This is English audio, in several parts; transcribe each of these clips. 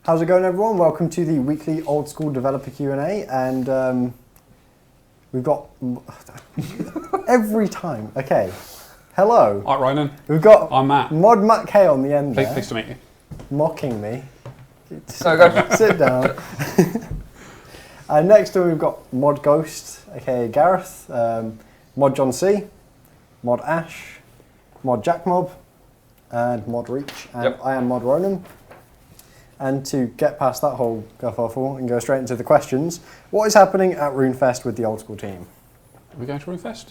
How's it going, everyone? Welcome to the weekly Old School Developer Q&A, and we've got every time. Okay, hello. Hi, Ronan. We've got I'm Matt. Mod Matt K on the end there, Pleased to meet you. mocking me. Go. Sit down. And next to him we've got Mod Ghost, aka Gareth, Mod John C, Mod Ash, Mod Jack Mob, and Mod Reach, and I am Mod Ronan. And to get past that whole kerfuffle and go straight into the questions, what is happening at RuneFest with the Old School team? Are we going to RuneFest?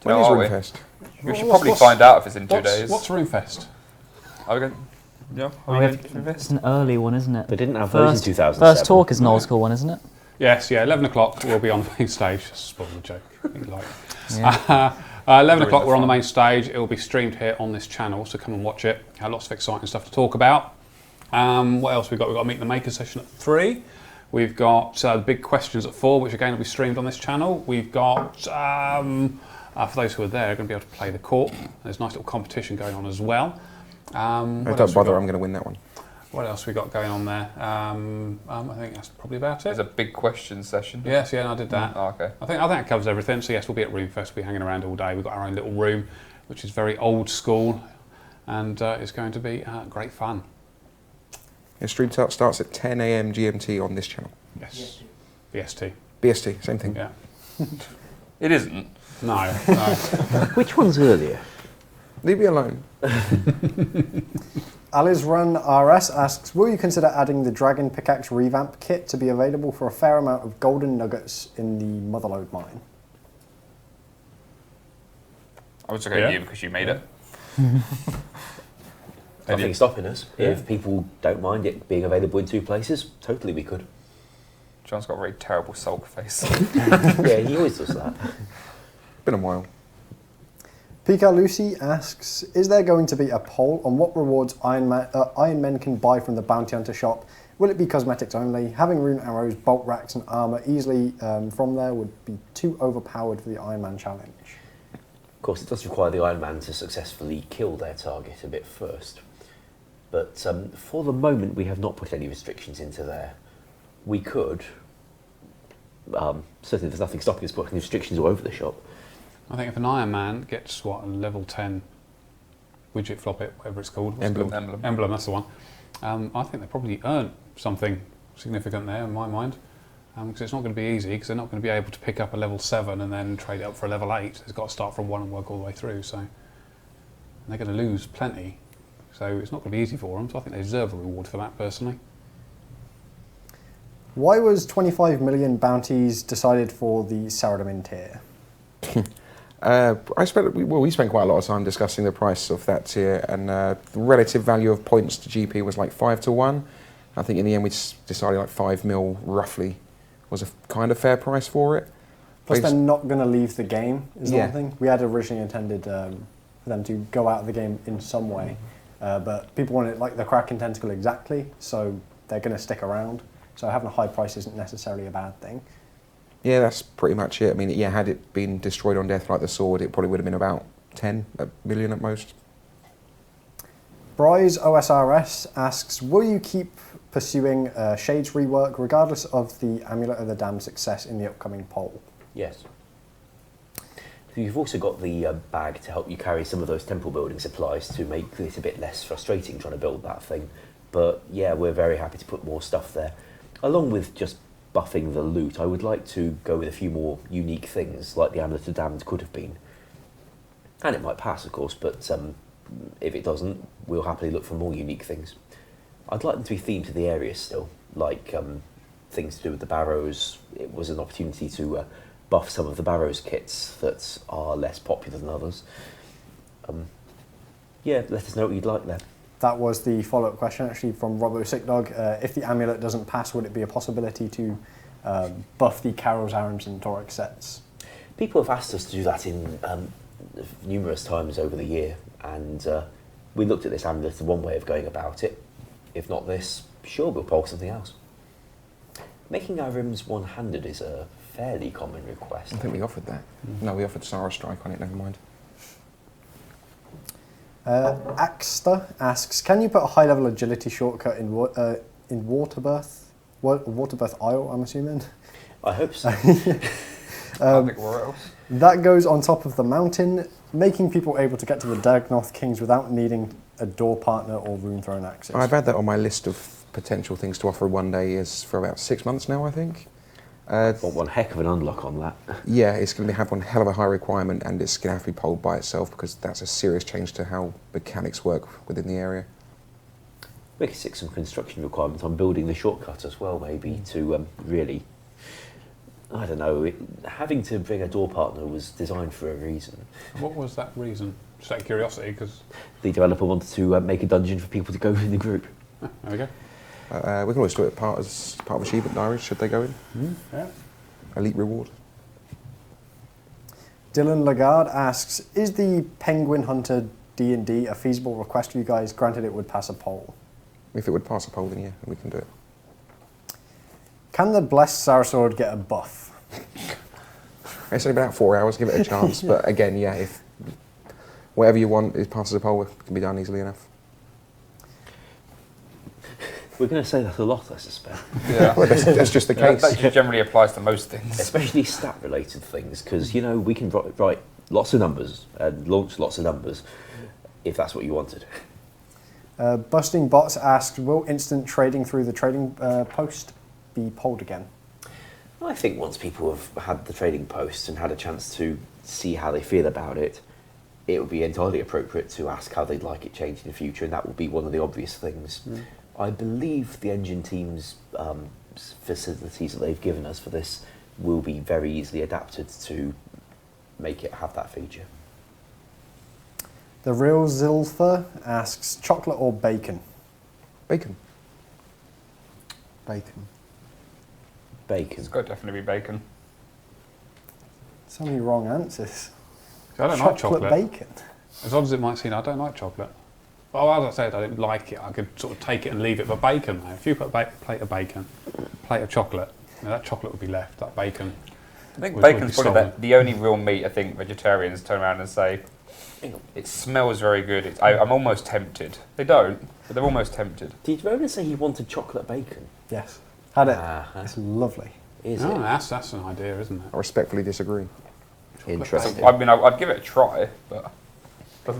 When is RuneFest? We should probably find out if it's in 2 days. What's RuneFest? Are we going? Yeah. Are we going to RuneFest? It's an early one, isn't it? They didn't have those in 2007. First talk is an old school one, isn't it? Yes, yeah, 11 o'clock we'll be on the main stage. Spoil the joke. Yeah. 11 o'clock we're on the main stage. It will be streamed here on this channel, so come and watch it. Lots of exciting stuff to talk about. What else we've got? We've got a Meet the Maker session at 3. We've got the big questions at 4, which again will be streamed on this channel. We've got, for those who are there, are going to be able to play the Corp. There's a nice little competition going on as well. Don't bother, I'm going to win that one. What else we got going on there? I think that's probably about it. There's a big question session. Yes, yeah, I did that. Oh, okay. I think that covers everything. So yes, we'll be at RuneFest. We'll be hanging around all day. We've got our own little room, which is very old school, and it's going to be great fun. The stream starts at 10 AM GMT on this channel. Yes. BST. BST, same thing. Yeah. It isn't. No. Which one's earlier? Leave me alone. Alice Run RS asks, will you consider adding the Dragon Pickaxe revamp kit to be available for a fair amount of golden nuggets in the Motherlode mine? I was okay with you because you made it. Nothing stopping us. Yeah. If people don't mind it being available in 2 places, totally we could. John's got a very terrible sulk face. Yeah, he always does that. Been a while. Pika Lucy asks, is there going to be a poll on what rewards Iron Men can buy from the Bounty Hunter shop? Will it be cosmetics only? Having rune arrows, bolt racks and armour easily from there would be too overpowered for the Iron Man challenge. Of course, it does require the Iron Man to successfully kill their target a bit first. But for the moment, we have not put any restrictions into there. We could. Certainly there's nothing stopping us putting restrictions all over the shop. I think if an Iron Man gets, what, a level 10 widget floppet, whatever it's called. Emblem, that's the one. I think they probably earn something significant there in my mind. Because it's not going to be easy, because they're not going to be able to pick up a level 7 and then trade it up for a level 8. It's got to start from 1 and work all the way through. So and they're going to lose plenty. So it's not going to be easy for them. So I think they deserve a reward for that, personally. Why was 25 million bounties decided for the Saradomin tier? We spent quite a lot of time discussing the price of that tier, and the relative value of points to GP was like 5 to 1. I think in the end we decided like 5 mil roughly was a kind of fair price for it. Plus they're not going to leave the game, is the one thing. We had originally intended for them to go out of the game in some way, but people want it like the Kraken Tentacle exactly, so they're going to stick around. So having a high price isn't necessarily a bad thing. Yeah, that's pretty much it. I mean, yeah, had it been destroyed on death like the sword, it probably would have been about 10 million at most. Bry's OSRS asks, will you keep pursuing Shades rework regardless of the Amulet of the Damned success in the upcoming poll? Yes. You've also got the bag to help you carry some of those temple building supplies to make it a bit less frustrating trying to build that thing. But yeah, we're very happy to put more stuff there. Along with just buffing the loot, I would like to go with a few more unique things, like the Amulet of Damned could have been. And it might pass, of course, but if it doesn't, we'll happily look for more unique things. I'd like them to be themed to the area still, like things to do with the barrows. It was an opportunity to buff some of the barrows kits that are less popular than others. Yeah, let us know what you'd like there. That was the follow-up question actually from Robbo Sickdog. If the amulet doesn't pass, would it be a possibility to buff the Carol's Arms and Torix sets? People have asked us to do that in numerous times over the year, and we looked at this amulet as one way of going about it. If not this, sure, we'll poll something else. Making our rims one-handed is a fairly common request. I think we offered that. No, we offered Sarah Strike on it, never mind. Axter asks, can you put a high-level agility shortcut in in Waterbirth Isle, I'm assuming. I hope so. I think where else? That goes on top of the mountain, making people able to get to the Dagnauth Kings without needing a door partner or rune throne access. I've had that on my list of potential things to offer one day is for about 6 months now, I think. One heck of an unlock on that. Yeah, it's going to have one hell of a high requirement, and it's going to have to be polled by itself because that's a serious change to how mechanics work within the area. We could stick some construction requirements on building the shortcut as well, maybe, to really, I don't know, having to bring a door partner was designed for a reason. What was that reason? Just out of curiosity, because... The developer wanted to make a dungeon for people to go in the group. There we go. We can always do it as part of achievement diaries, should they go in. Yeah. Elite reward. Dylan Lagarde asks, is the Penguin Hunter D&D a feasible request for you guys, granted it would pass a poll? If it would pass a poll, then yeah, we can do it. Can the Blessed Sarasword get a buff? It's only been out 4 hours, give it a chance. But again, yeah, if whatever you want is passes a poll, it can be done easily enough. We're going to say that a lot, I suspect. Yeah. Well, that's just the case. That just generally applies to most things. Especially stat-related things, because, you know, we can write lots of numbers and launch lots of numbers if that's what you wanted. Busting Bots asked, will instant trading through the trading post be polled again? I think once people have had the trading post and had a chance to see how they feel about it, it would be entirely appropriate to ask how they'd like it changed in the future, and that would be one of the obvious things. I believe the engine team's facilities that they've given us for this will be very easily adapted to make it have that feature. The Real Zilfer asks, chocolate or bacon? Bacon. Bacon. Bacon. It's got to definitely be bacon. So many wrong answers. I don't like chocolate. Bacon. As odd as it might seem, I don't like chocolate. Well, as I said, I didn't like it. I could sort of take it and leave it. But bacon, though, if you put a plate of bacon, plate of chocolate, that chocolate would be left. That bacon. I think would bacon's be probably stolen. the only real meat I think vegetarians turn around and say, it smells very good. I'm almost tempted. They don't, but they're almost tempted. Did Ronan say he wanted chocolate bacon? Yes. Had it. That's Lovely. Is Oh, it? that's an idea, isn't it? I respectfully disagree. Interesting. I mean, I'd give it a try, but...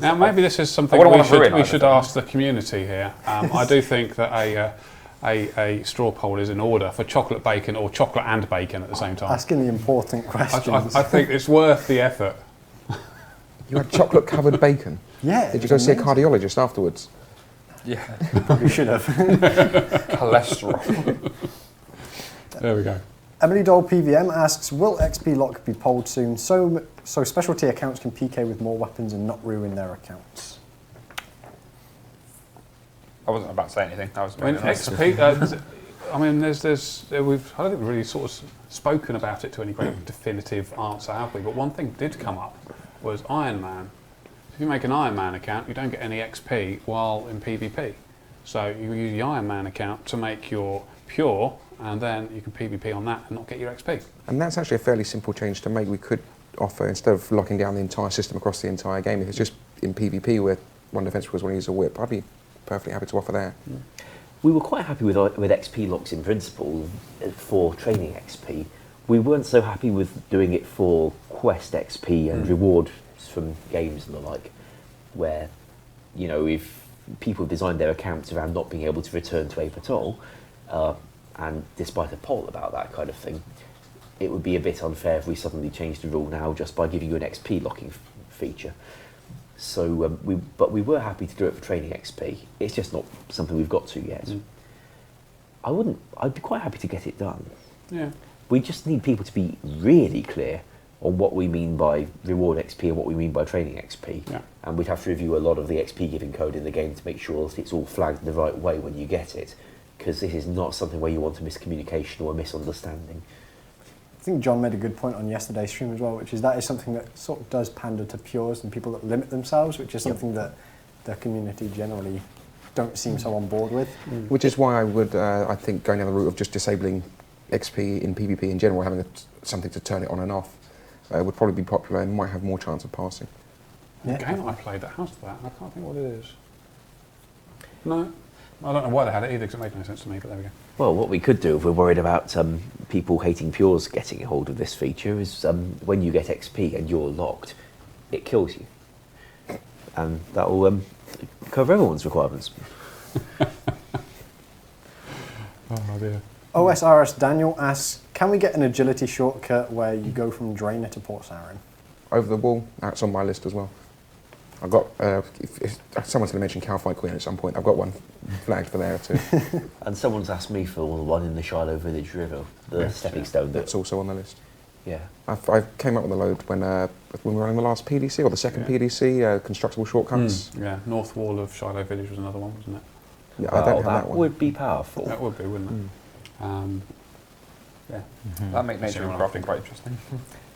Now, maybe this is something I wouldn't we wanna ruin should either. ask the community here. I do think that a straw poll is in order for chocolate bacon or chocolate and bacon at the same time. Asking the important questions. I think it's worth the effort. You had chocolate-covered bacon. Yeah. Did you go see a cardiologist afterwards? Yeah, Probably should have. cholesterol. There we go. Emily Doll PVM asks, will XP lock be polled soon so specialty accounts can PK with more weapons and not ruin their accounts? I wasn't about to say anything. I was I mean, making a note. XP. I mean, I don't think we've really sort of spoken about it to any great definitive answer, have we? But one thing did come up was Iron Man. If you make an Iron Man account, you don't get any XP while in PvP. So you use the Iron Man account to make your pure, and then you can PvP on that and not get your XP. And that's actually a fairly simple change to make. We could offer, instead of locking down the entire system across the entire game, if it's just in PvP where one defense was want to use a whip, I'd be perfectly happy to offer that. We were quite happy with XP locks in principle for training XP. We weren't so happy with doing it for quest XP and rewards from games and the like, where, you know, if people designed their accounts around not being able to return to Ape at all, and despite a poll about that kind of thing, it would be a bit unfair if we suddenly changed the rule now just by giving you an XP locking feature. So, but we were happy to do it for training XP. It's just not something we've got to yet. I'd be quite happy to get it done. Yeah. We just need people to be really clear on what we mean by reward XP and what we mean by training XP. Yeah. And we'd have to review a lot of the XP giving code in the game to make sure that it's all flagged the right way when you get it, because this is not something where you want a miscommunication or a misunderstanding. I think John made a good point on yesterday's stream as well, which is that is something that sort of does pander to pures and people that limit themselves, which is something that the community generally don't seem so on board with. Which is why I would, I think, going down the route of just disabling XP in PvP in general, having something to turn it on and off, would probably be popular and might have more chance of passing. The game I played that, how's that? I can't think what it is. No. I don't know why they had it either, because it made no sense to me, but there we go. Well, what we could do if we're worried about people hating pures getting a hold of this feature is when you get XP and you're locked, it kills you. And that will cover everyone's requirements. Oh dear. OSRS Daniel asks, can we get an agility shortcut where you go from Drainer to Port Sarin? Over the wall, that's on my list as well. I've got, if someone's going to mention Calfight Queen at some point, I've got one flagged for there too. And someone's asked me for the one in the Shiloh Village River, the stepping stone. That's also on the list. Yeah. I came up with a load when we were running the last PDC, or the second PDC, constructible shortcuts. Yeah, North Wall of Shiloh Village was another one, wasn't it? Yeah, I don't have that one. Would be powerful. That would be, wouldn't it? Yeah. That make nature and crafting quite interesting.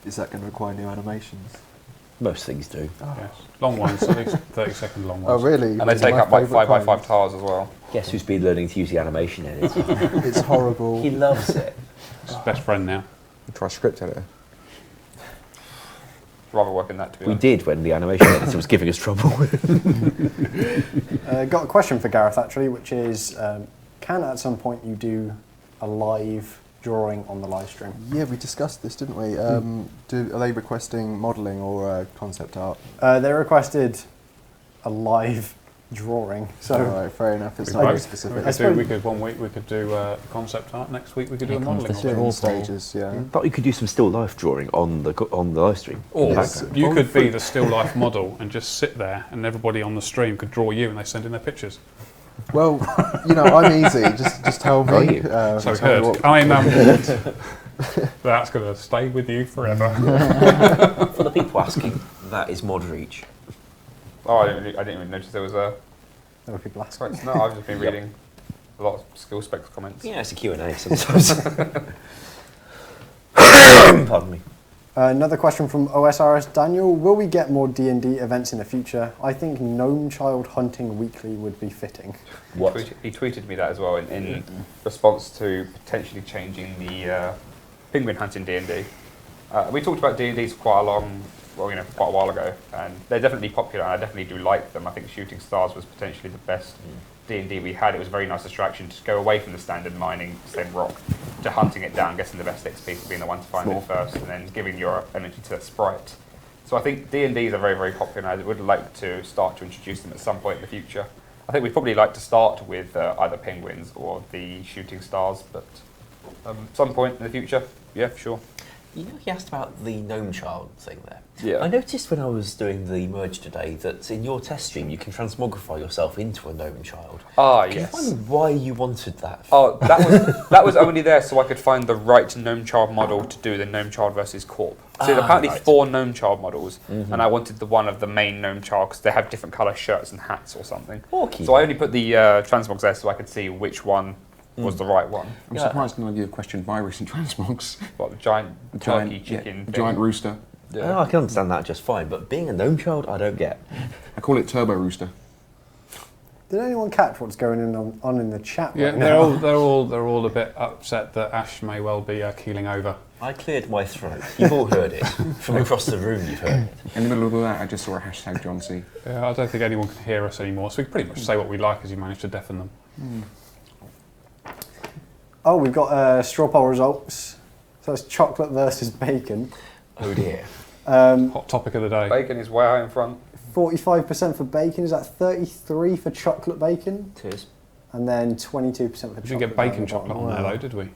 Is that going to require new animations? Most things do. Yes. Long ones, at least 30-second long Oh, ones. really? And they take up like 5x5 tiles as well. Guess who's been learning to use the animation editor? It's horrible. He loves it. It's his best friend now. Try script editor. Rather work in that, to be We honest. did when the animation editor was giving us trouble. Got a question for Gareth actually, which is, can at some point you do a live drawing on the live stream? Yeah, we discussed this, didn't we? Are they requesting modelling or concept art? They requested a live drawing, so All right, fair enough. It's We not very both- specific. we could one week we could do concept art. Next week we could do a Here comes modelling. the of it. Yeah, in straw poll. stages, yeah. But you could do some still life drawing on the live stream. Or Yes. you could be the still life model and just sit there, and everybody on the stream could draw you, and they send in their pictures. Well, I'm easy. Just tell Are me. you? So we tell me heard. what- I mean, that's going to stay with you forever. For the people asking, that is mod reach. Oh, I didn't even notice there was a... there were people asking. Sorry, no, I've just been reading a lot of skill specs comments. Yeah, it's a Q&A sometimes. Pardon me. Another question from OSRS Daniel, will we get more D&D events in the future? I think Gnome Child Hunting Weekly would be fitting. What? He tweeted me that as well in response to potentially changing the penguin hunt in D&D. We talked about D&Ds for quite a while ago, and they're definitely popular, and I definitely do like them. I think Shooting Stars was potentially the best D&D we had. It was a very nice distraction to go away from the standard mining same rock to hunting it down, getting the best XP for being the one to find it first, and then giving your energy to that sprite. So I think D&Ds are very, very popular, and I would like to start to introduce them at some point in the future. I think we'd probably like to start with either penguins or the Shooting Stars, but some point in the future, yeah, for sure. You know, he asked about the Gnome Child thing there. Yeah. I noticed when I was doing the merge today that in your test stream you can transmogrify yourself into a Gnome Child. Ah, Can you yes. find why you wanted that? Oh, that was only there so I could find the right Gnome Child model to do the Gnome Child versus Corp. So there's apparently right. 4 Gnome Child models, and I wanted the one of the main Gnome Child because they have different colour shirts and hats or something. Okay. So I only put the transmogs there so I could see which one was the right one. I'm surprised none of you have questioned virus and transmogs. What, the giant turkey chicken thing? Giant rooster. Oh, I can understand that just fine, but being a Gnome Child, I don't get. I call it turbo rooster. Did anyone catch what's going on in the chat Yeah, right now? they're all a bit upset that Ash may well be keeling over. I cleared my throat. You've all heard it. From across the room, you've heard it. In the middle of all that, I just saw a hashtag John C. Yeah, I don't think anyone can hear us anymore, so we can pretty much say what we like as you manage to deafen them. Oh, we've got straw poll results. So it's chocolate versus bacon. Oh dear. Hot topic of the day. Bacon is way out in front. 45% for bacon, is that 33 for chocolate bacon? Cheers. And then 22% for chocolate. We didn't get bacon chocolate on there though, did we?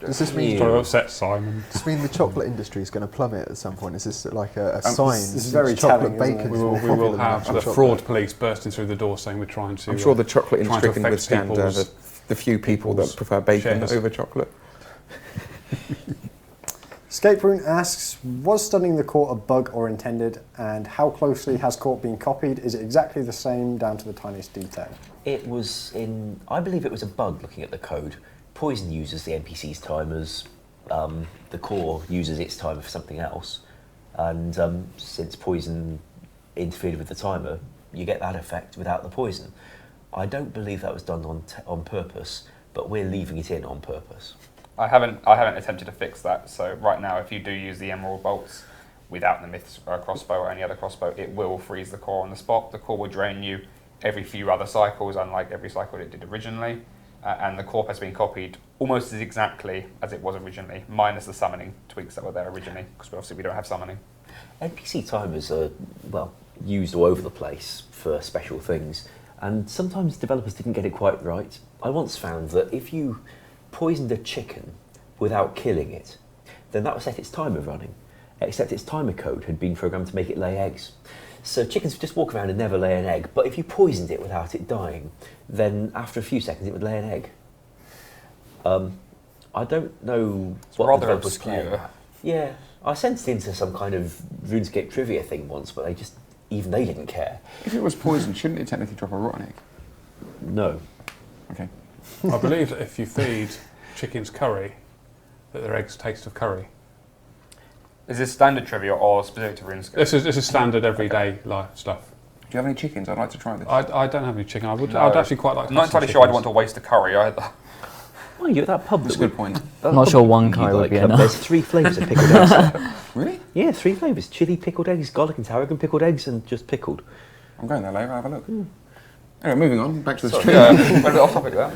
Does this mean, Sorry, upset Simon. does this mean the chocolate industry is going to plummet at some point? Is this like a sign? this is since very chocolate telling, isn't bacon it? is more We popular will than have actual the chocolate. fraud police bursting through the door saying we're trying to... I'm sure the chocolate trying to industry can affect withstand people's- the few people that prefer bacon shares. over chocolate. Escape Rune asks, was studying the court a bug or intended, and how closely has court been copied? Is it exactly the same down to the tiniest detail? It was in, I believe it was a bug looking at the code. Poison uses the NPC's timers, the core uses its timer for something else, and since poison interfered with the timer, you get that effect without the poison. I don't believe that was done on purpose, but we're leaving it in on purpose. I haven't attempted to fix that. So right now, if you do use the emerald bolts without the myth crossbow or any other crossbow, it will freeze the core on the spot. The core will drain you every few other cycles, unlike every cycle it did originally. And the corp has been copied almost as exactly as it was originally, minus the summoning tweaks that were there originally, because obviously we don't have summoning. NPC timers are, well, used all over the place for special things, and sometimes developers didn't get it quite right. I once found that if you poisoned a chicken without killing it, then that would set its timer running, except its timer code had been programmed to make it lay eggs. So chickens would just walk around and never lay an egg, but if you poisoned it without it dying, then after a few seconds it would lay an egg. I don't know what rather the developers obscure. claim. Yeah, I sent it into some kind of RuneScape trivia thing once, but even they didn't care. If it was poison, shouldn't it technically drop a rotten egg? No. Okay. I believe that if you feed chickens curry, that their eggs taste of curry. Is this standard trivia or specific to RuneScape? This is standard everyday life stuff. Do you have any chickens? I'd like to try this. I don't have any chicken. I'd No. actually quite like to I'm not have some entirely sure I'd chickens. want to waste a curry either. Oh, you're at that pub. That's a good point. I'm not sure one curry would be enough. There's 3 flavours of pickled eggs. Really? Yeah, 3 flavours. Chili, pickled eggs, garlic and tarragon, pickled eggs, and just pickled. I'm going there later, I'll have a look. Anyway, moving on, back to the Sorry, stream. yeah, we're a bit off topic there.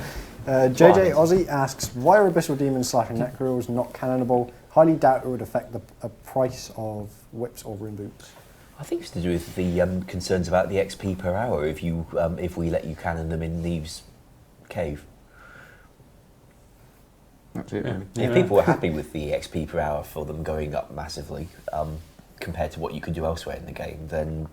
JJ Aussie asks, why are Abyssal Demons / Necrules not cannonable? Highly doubt it would affect the price of whips or rune boots. I think it's to do with the concerns about the XP per hour if we let you cannon them in Neve's cave. That's it, really. If people were happy with the XP per hour for them going up massively compared to what you can do elsewhere in the game, then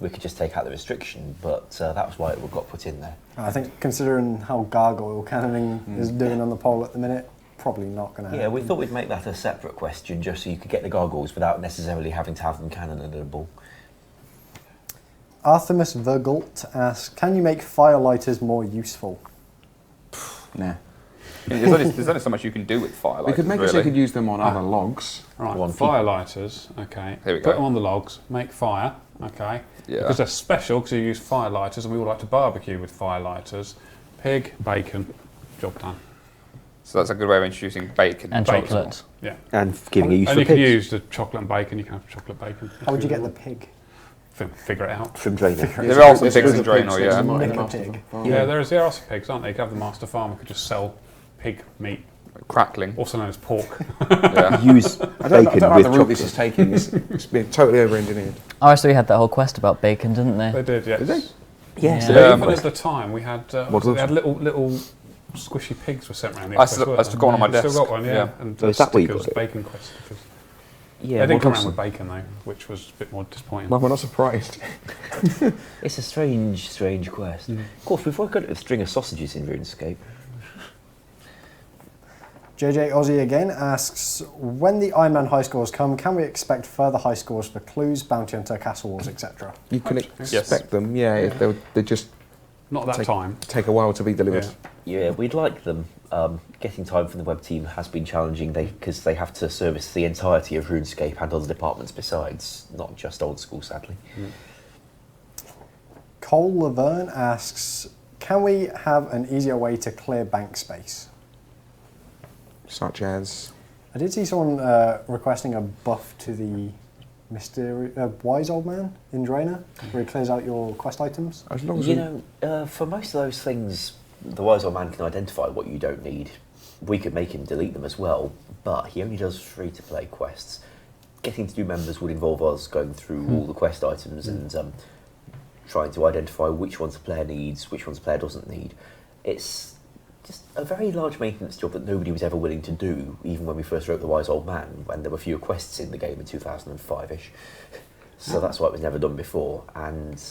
we could just take out the restriction, but that was why it got put in there. I think considering how gargoyle cannoning is doing on the poll at the minute, probably not going to happen. Yeah, we thought we'd make that a separate question just so you could get the gargoyles without necessarily having to have them cannonable. Artemis Vergult asks, can you make firelighters more useful? Nah. There's only so much you can do with Firelighter. We could make it so you could use them on other logs. Right, One firelighters, okay. Here we Put go. them on the logs, make fire, okay. Yeah. Because they're special, because you use firelighters, and we all like to barbecue with firelighters. Pig, bacon, job done. So that's a good way of introducing bacon. And Bacon. chocolate. Yeah. And giving a use And for you can pigs. use the chocolate and bacon, you can have chocolate bacon. How would you get the pig? Figure it out. From Drainer. There are some pigs in Draenor, yeah. Make a pig. Yeah, there are some pigs, aren't they? You could have the master farmer could just sell pig meat, Crackling. also known as pork. Yeah. Use I don't bacon like with the route this chocolate. is taking. It's been totally over-engineered. RS3 had that whole quest about bacon, didn't they? They did, yes. Did they? Yes, Yeah. the Even bacon at the time, we had What they was had little squishy pigs were sent around the I office. still- weren't I still got one on my they desk. Still got one, yeah. Yeah. And Oh, is that where you stickers, got it? bacon quest stickers. Yeah, They didn't come well, around with bacon though, which was a bit more disappointing. Well, we're not surprised. it's a strange quest. Of course, we've got a string of sausages in RuneScape. JJ Aussie again asks, when the Iron Man high scores come, can we expect further high scores for clues, bounty hunter, castle wars, etc.? You can Yes. expect them, yeah, if they just Not that time. take a while to be delivered. Yeah. Yeah, we'd like them. Getting time from the web team has been challenging because they have to service the entirety of RuneScape and other departments besides, not just Old School, sadly. Cole Laverne asks, can we have an easier way to clear bank space? Such as... I did see someone requesting a buff to the wise old man in Draenor, where he clears out your quest items. As long as You know, for most of those things, the wise old man can identify what you don't need. We could make him delete them as well, but he only does free-to-play quests. Getting to do members would involve us going through all the quest items and trying to identify which ones a player needs, which ones a player doesn't need. It's just a very large maintenance job that nobody was ever willing to do, even when we first wrote The Wise Old Man, when there were fewer quests in the game in 2005-ish. So that's why it was never done before, and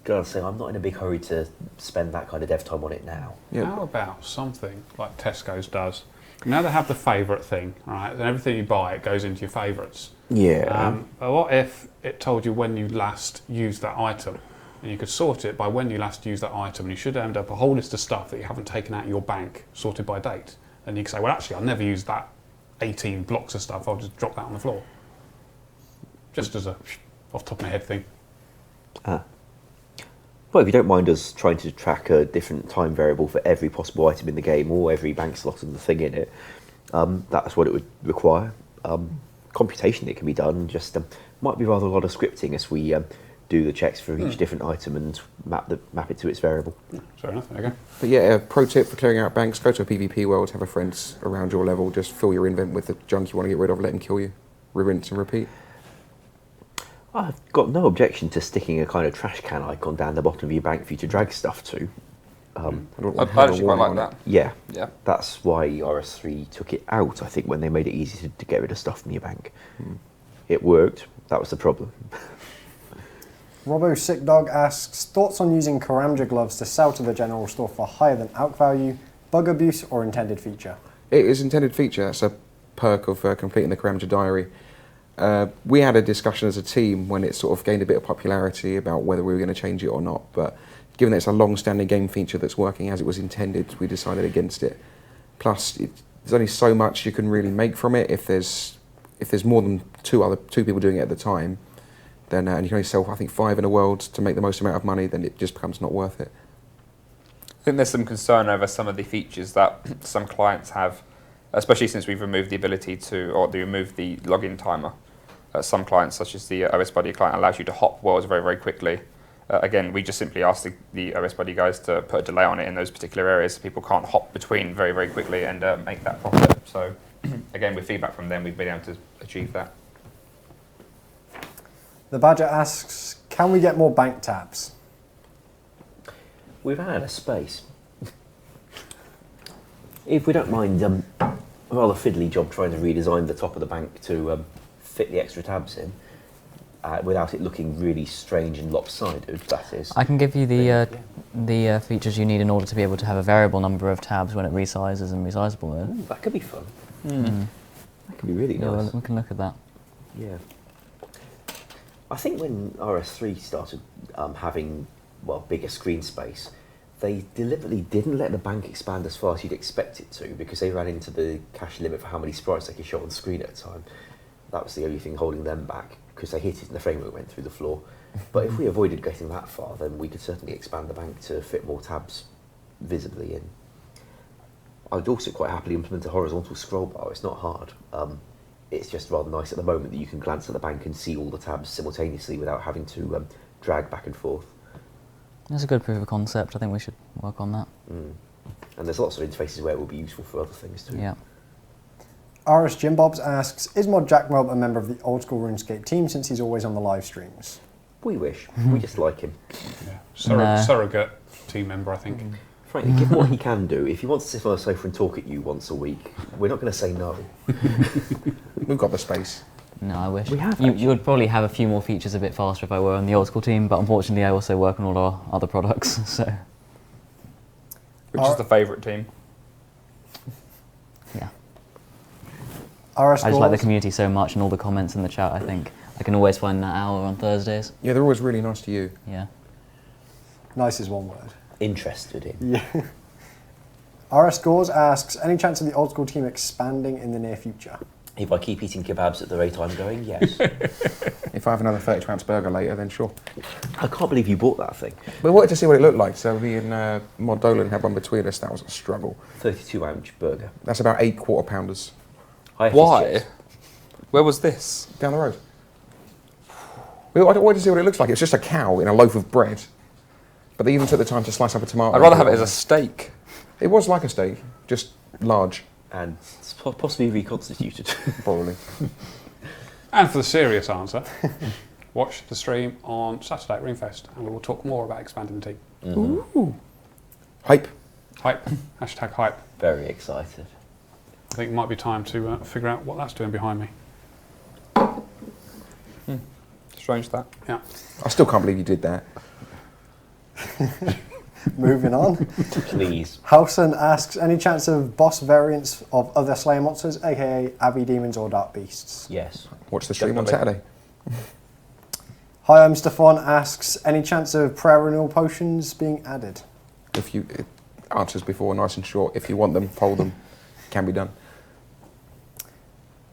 gotta say, I'm not in a big hurry to spend that kind of dev time on it now. Yeah. How about something like Tesco's does? Now they have the favourite thing, right? And everything you buy, it goes into your favourites. Yeah. But what if it told you when you last used that item? And you could sort it by when you last used that item, and you should end up a whole list of stuff that you haven't taken out of your bank, sorted by date. And you can say, well, actually, I'll never use that 18 blocks of stuff, I'll just drop that on the floor. Just as a off the top of my head thing. Well, if you don't mind us trying to track a different time variable for every possible item in the game or every bank slot and the thing in it, that's what it would require. Computation, it can be done, just might be rather a lot of scripting as we do the checks for each different item and map it to its variable. Fair enough, there you go. But yeah, a pro tip for clearing out banks, go to a PvP world, have a friend around your level, just fill your invent with the junk you want to get rid of, let them kill you, rinse and repeat. I've got no objection to sticking a kind of trash can icon down the bottom of your bank for you to drag stuff to. I actually quite like that. Yeah, Yeah. that's why RS3 took it out, I think, when they made it easy to get rid of stuff from your bank. It worked, that was the problem. Robbo Sick Dog asks, thoughts on using Karamja gloves to sell to the general store for higher than out value, bug abuse or intended feature? It is intended feature, that's a perk of completing the Karamja diary. We had a discussion as a team when it sort of gained a bit of popularity about whether we were going to change it or not, but given that it's a long-standing game feature that's working as it was intended, we decided against it. Plus, there's only so much you can really make from it. If there's more than two people doing it at the time, then and you can only sell, I think, 5 in a world to make the most amount of money, then it just becomes not worth it. I think there's some concern over some of the features that some clients have, especially since we've removed the ability to, or removed the login timer. Some clients, such as the OS Buddy client, allows you to hop worlds very, very quickly. Again, we just simply asked the OS Buddy guys to put a delay on it in those particular areas so people can't hop between very, very quickly and make that profit. So, again, with feedback from them, we've been able to achieve that. The Badger asks, can we get more bank tabs? We've had a space. If we don't mind a rather fiddly job trying to redesign the top of the bank to fit the extra tabs in, without it looking really strange and lopsided, that is. I can give you the features you need in order to be able to have a variable number of tabs when it resizes in Resizable mode. Ooh, that could be fun. That could be really Yeah, nice. we can look at that. Yeah. I think when RS3 started having, bigger screen space, they deliberately didn't let the bank expand as far as you'd expect it to, because they ran into the cache limit for how many sprites they could show on screen at a time. That was the only thing holding them back, because they hit it and the framework went through the floor. But if we avoided getting that far, then we could certainly expand the bank to fit more tabs visibly in. I'd also quite happily implement a horizontal scroll bar. It's not hard. It's just rather nice at the moment that you can glance at the bank and see all the tabs simultaneously without having to drag back and forth. That's a good proof of concept. I think we should work on that. And there's lots of interfaces where it will be useful for other things too. Yeah. RS Jim Bobs asks, is Mod Jackmob a member of the Old School Runescape team since he's always on the live streams? We wish. We just like him. Yeah. Surrogate team member, I think. Frankly, given what he can do, if he wants to sit on a sofa and talk at you once a week, we're not going to say no. We've got the space. No, I wish. We have, You would probably have a few more features a bit faster if I were on the Old School team, but unfortunately I also work on all our other products, so... Which is the favourite team? Yeah. RS I just like the Scores? community so much and all the comments in the chat, I think. I can always find that hour on Thursdays. Yeah, they're always really nice to you. Yeah. Nice is one word. Interested in. Yeah. RS Scores asks, any chance of the Old School team expanding in the near future? If I keep eating kebabs at the rate I'm going, yes. If I have another 32-ounce burger later, then sure. I can't believe you bought that thing. We wanted to see what it looked like, so me and Mod Dolan had one between us. That was a struggle. 32-ounce burger. That's about 8 quarter-pounders Why? Where was this? down the road. We wanted to see what it looks like. It's just a cow in a loaf of bread. But they even took the time to slice up a tomato. I'd rather have it as a steak. It was like a steak, just large, And possibly reconstituted. probably. And for the serious answer, watch the stream on Saturday at RuneFest, and we will talk more about expanding the team. Ooh. Hype. Hype. Hashtag hype. Very excited. I think it might be time to figure out what that's doing behind me. Strange that. Yeah. I still can't believe you did that. Moving on. Please. Housen asks, any chance of boss variants of other Slayer monsters, aka Abbey Demons or Dark Beasts? Yes. Watch the stream Definitely. on Saturday. Hi, I'm Stefan asks, any chance of prayer renewal potions being added? If you answers before, nice and short. If you want them, fold them. Can be done.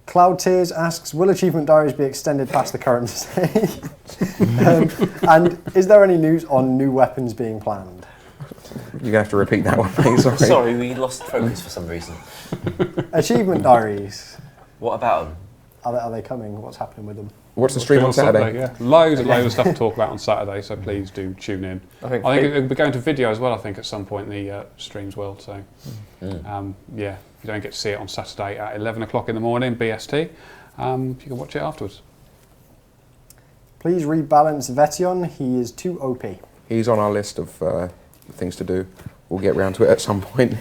Cloud Tears asks, will achievement diaries be extended past the current stage? And is there any news on new weapons being planned? You're going to have to repeat that one, mate. Sorry. Sorry, we lost focus for some reason. Achievement diaries. What about them? Are they coming? What's happening with them? What's the stream on Saturday? Yeah, loads and loads of stuff to talk about on Saturday. So please do tune in. I think it'll be going to video as well. I think at some point in the streams world. So yeah, if you don't get to see it on Saturday at 11 o'clock in the morning BST, you can watch it afterwards. Please rebalance Vetion. He is too OP. He's on our list of things to do. We'll get round to it at some point.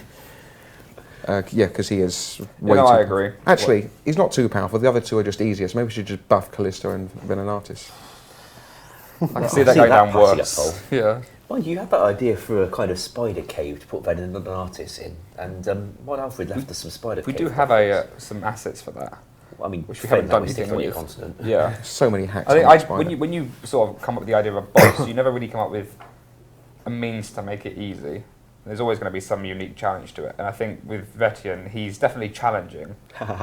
Yeah, because he is way too I agree. Actually, he's not too powerful. The other two are just easier. So maybe we should just buff Callisto and Venenatis. I can see that going down worse. Yeah. Well, you had that idea for a kind of spider cave to put Venenatis in, and Mod Alfred left us some spider We cave. do have some assets for that. I mean, which we haven't done anything on your with. continent. Yeah. So many hacks. I think when you sort of come up with the idea of a boss, you never really come up with a means to make it easy. There's always going to be some unique challenge to it. And I think with Vetion, he's definitely challenging.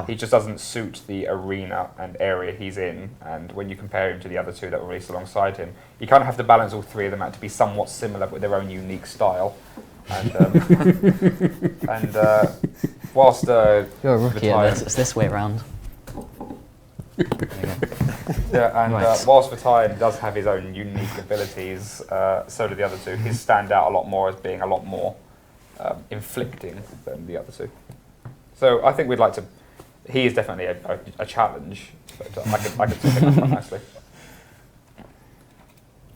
He just doesn't suit the arena and area he's in. And when you compare him to the other two that were released alongside him, you kind of have to balance all three of them out to be somewhat similar but with their own unique style. And, whilst... You're a rookie at this, it's this way around. Yeah, and Right. whilst Vatayan does have his own unique abilities, so do the other two. His stand out a lot more as being a lot more inflicting than the other two. So I think we'd like to. He is definitely a challenge, but I could pick up quite nicely.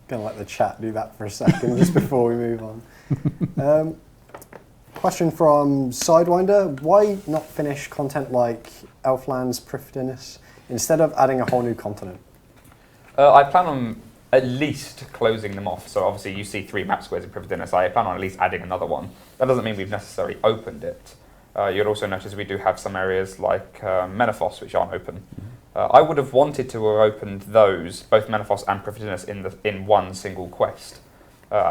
Gonna let the chat do that for a second just before we move on. Question from Sidewinder: why not finish content like Elfland's Prifdinus instead of adding a whole new continent? I plan on at least closing them off. So obviously you see 3 map squares in Prifdinus. I plan on at least adding another one. That doesn't mean we've necessarily opened it. You'll also notice we do have some areas like Menaphos which aren't open. I would have wanted to have opened those, both Menaphos and Prifdinus, in one single quest.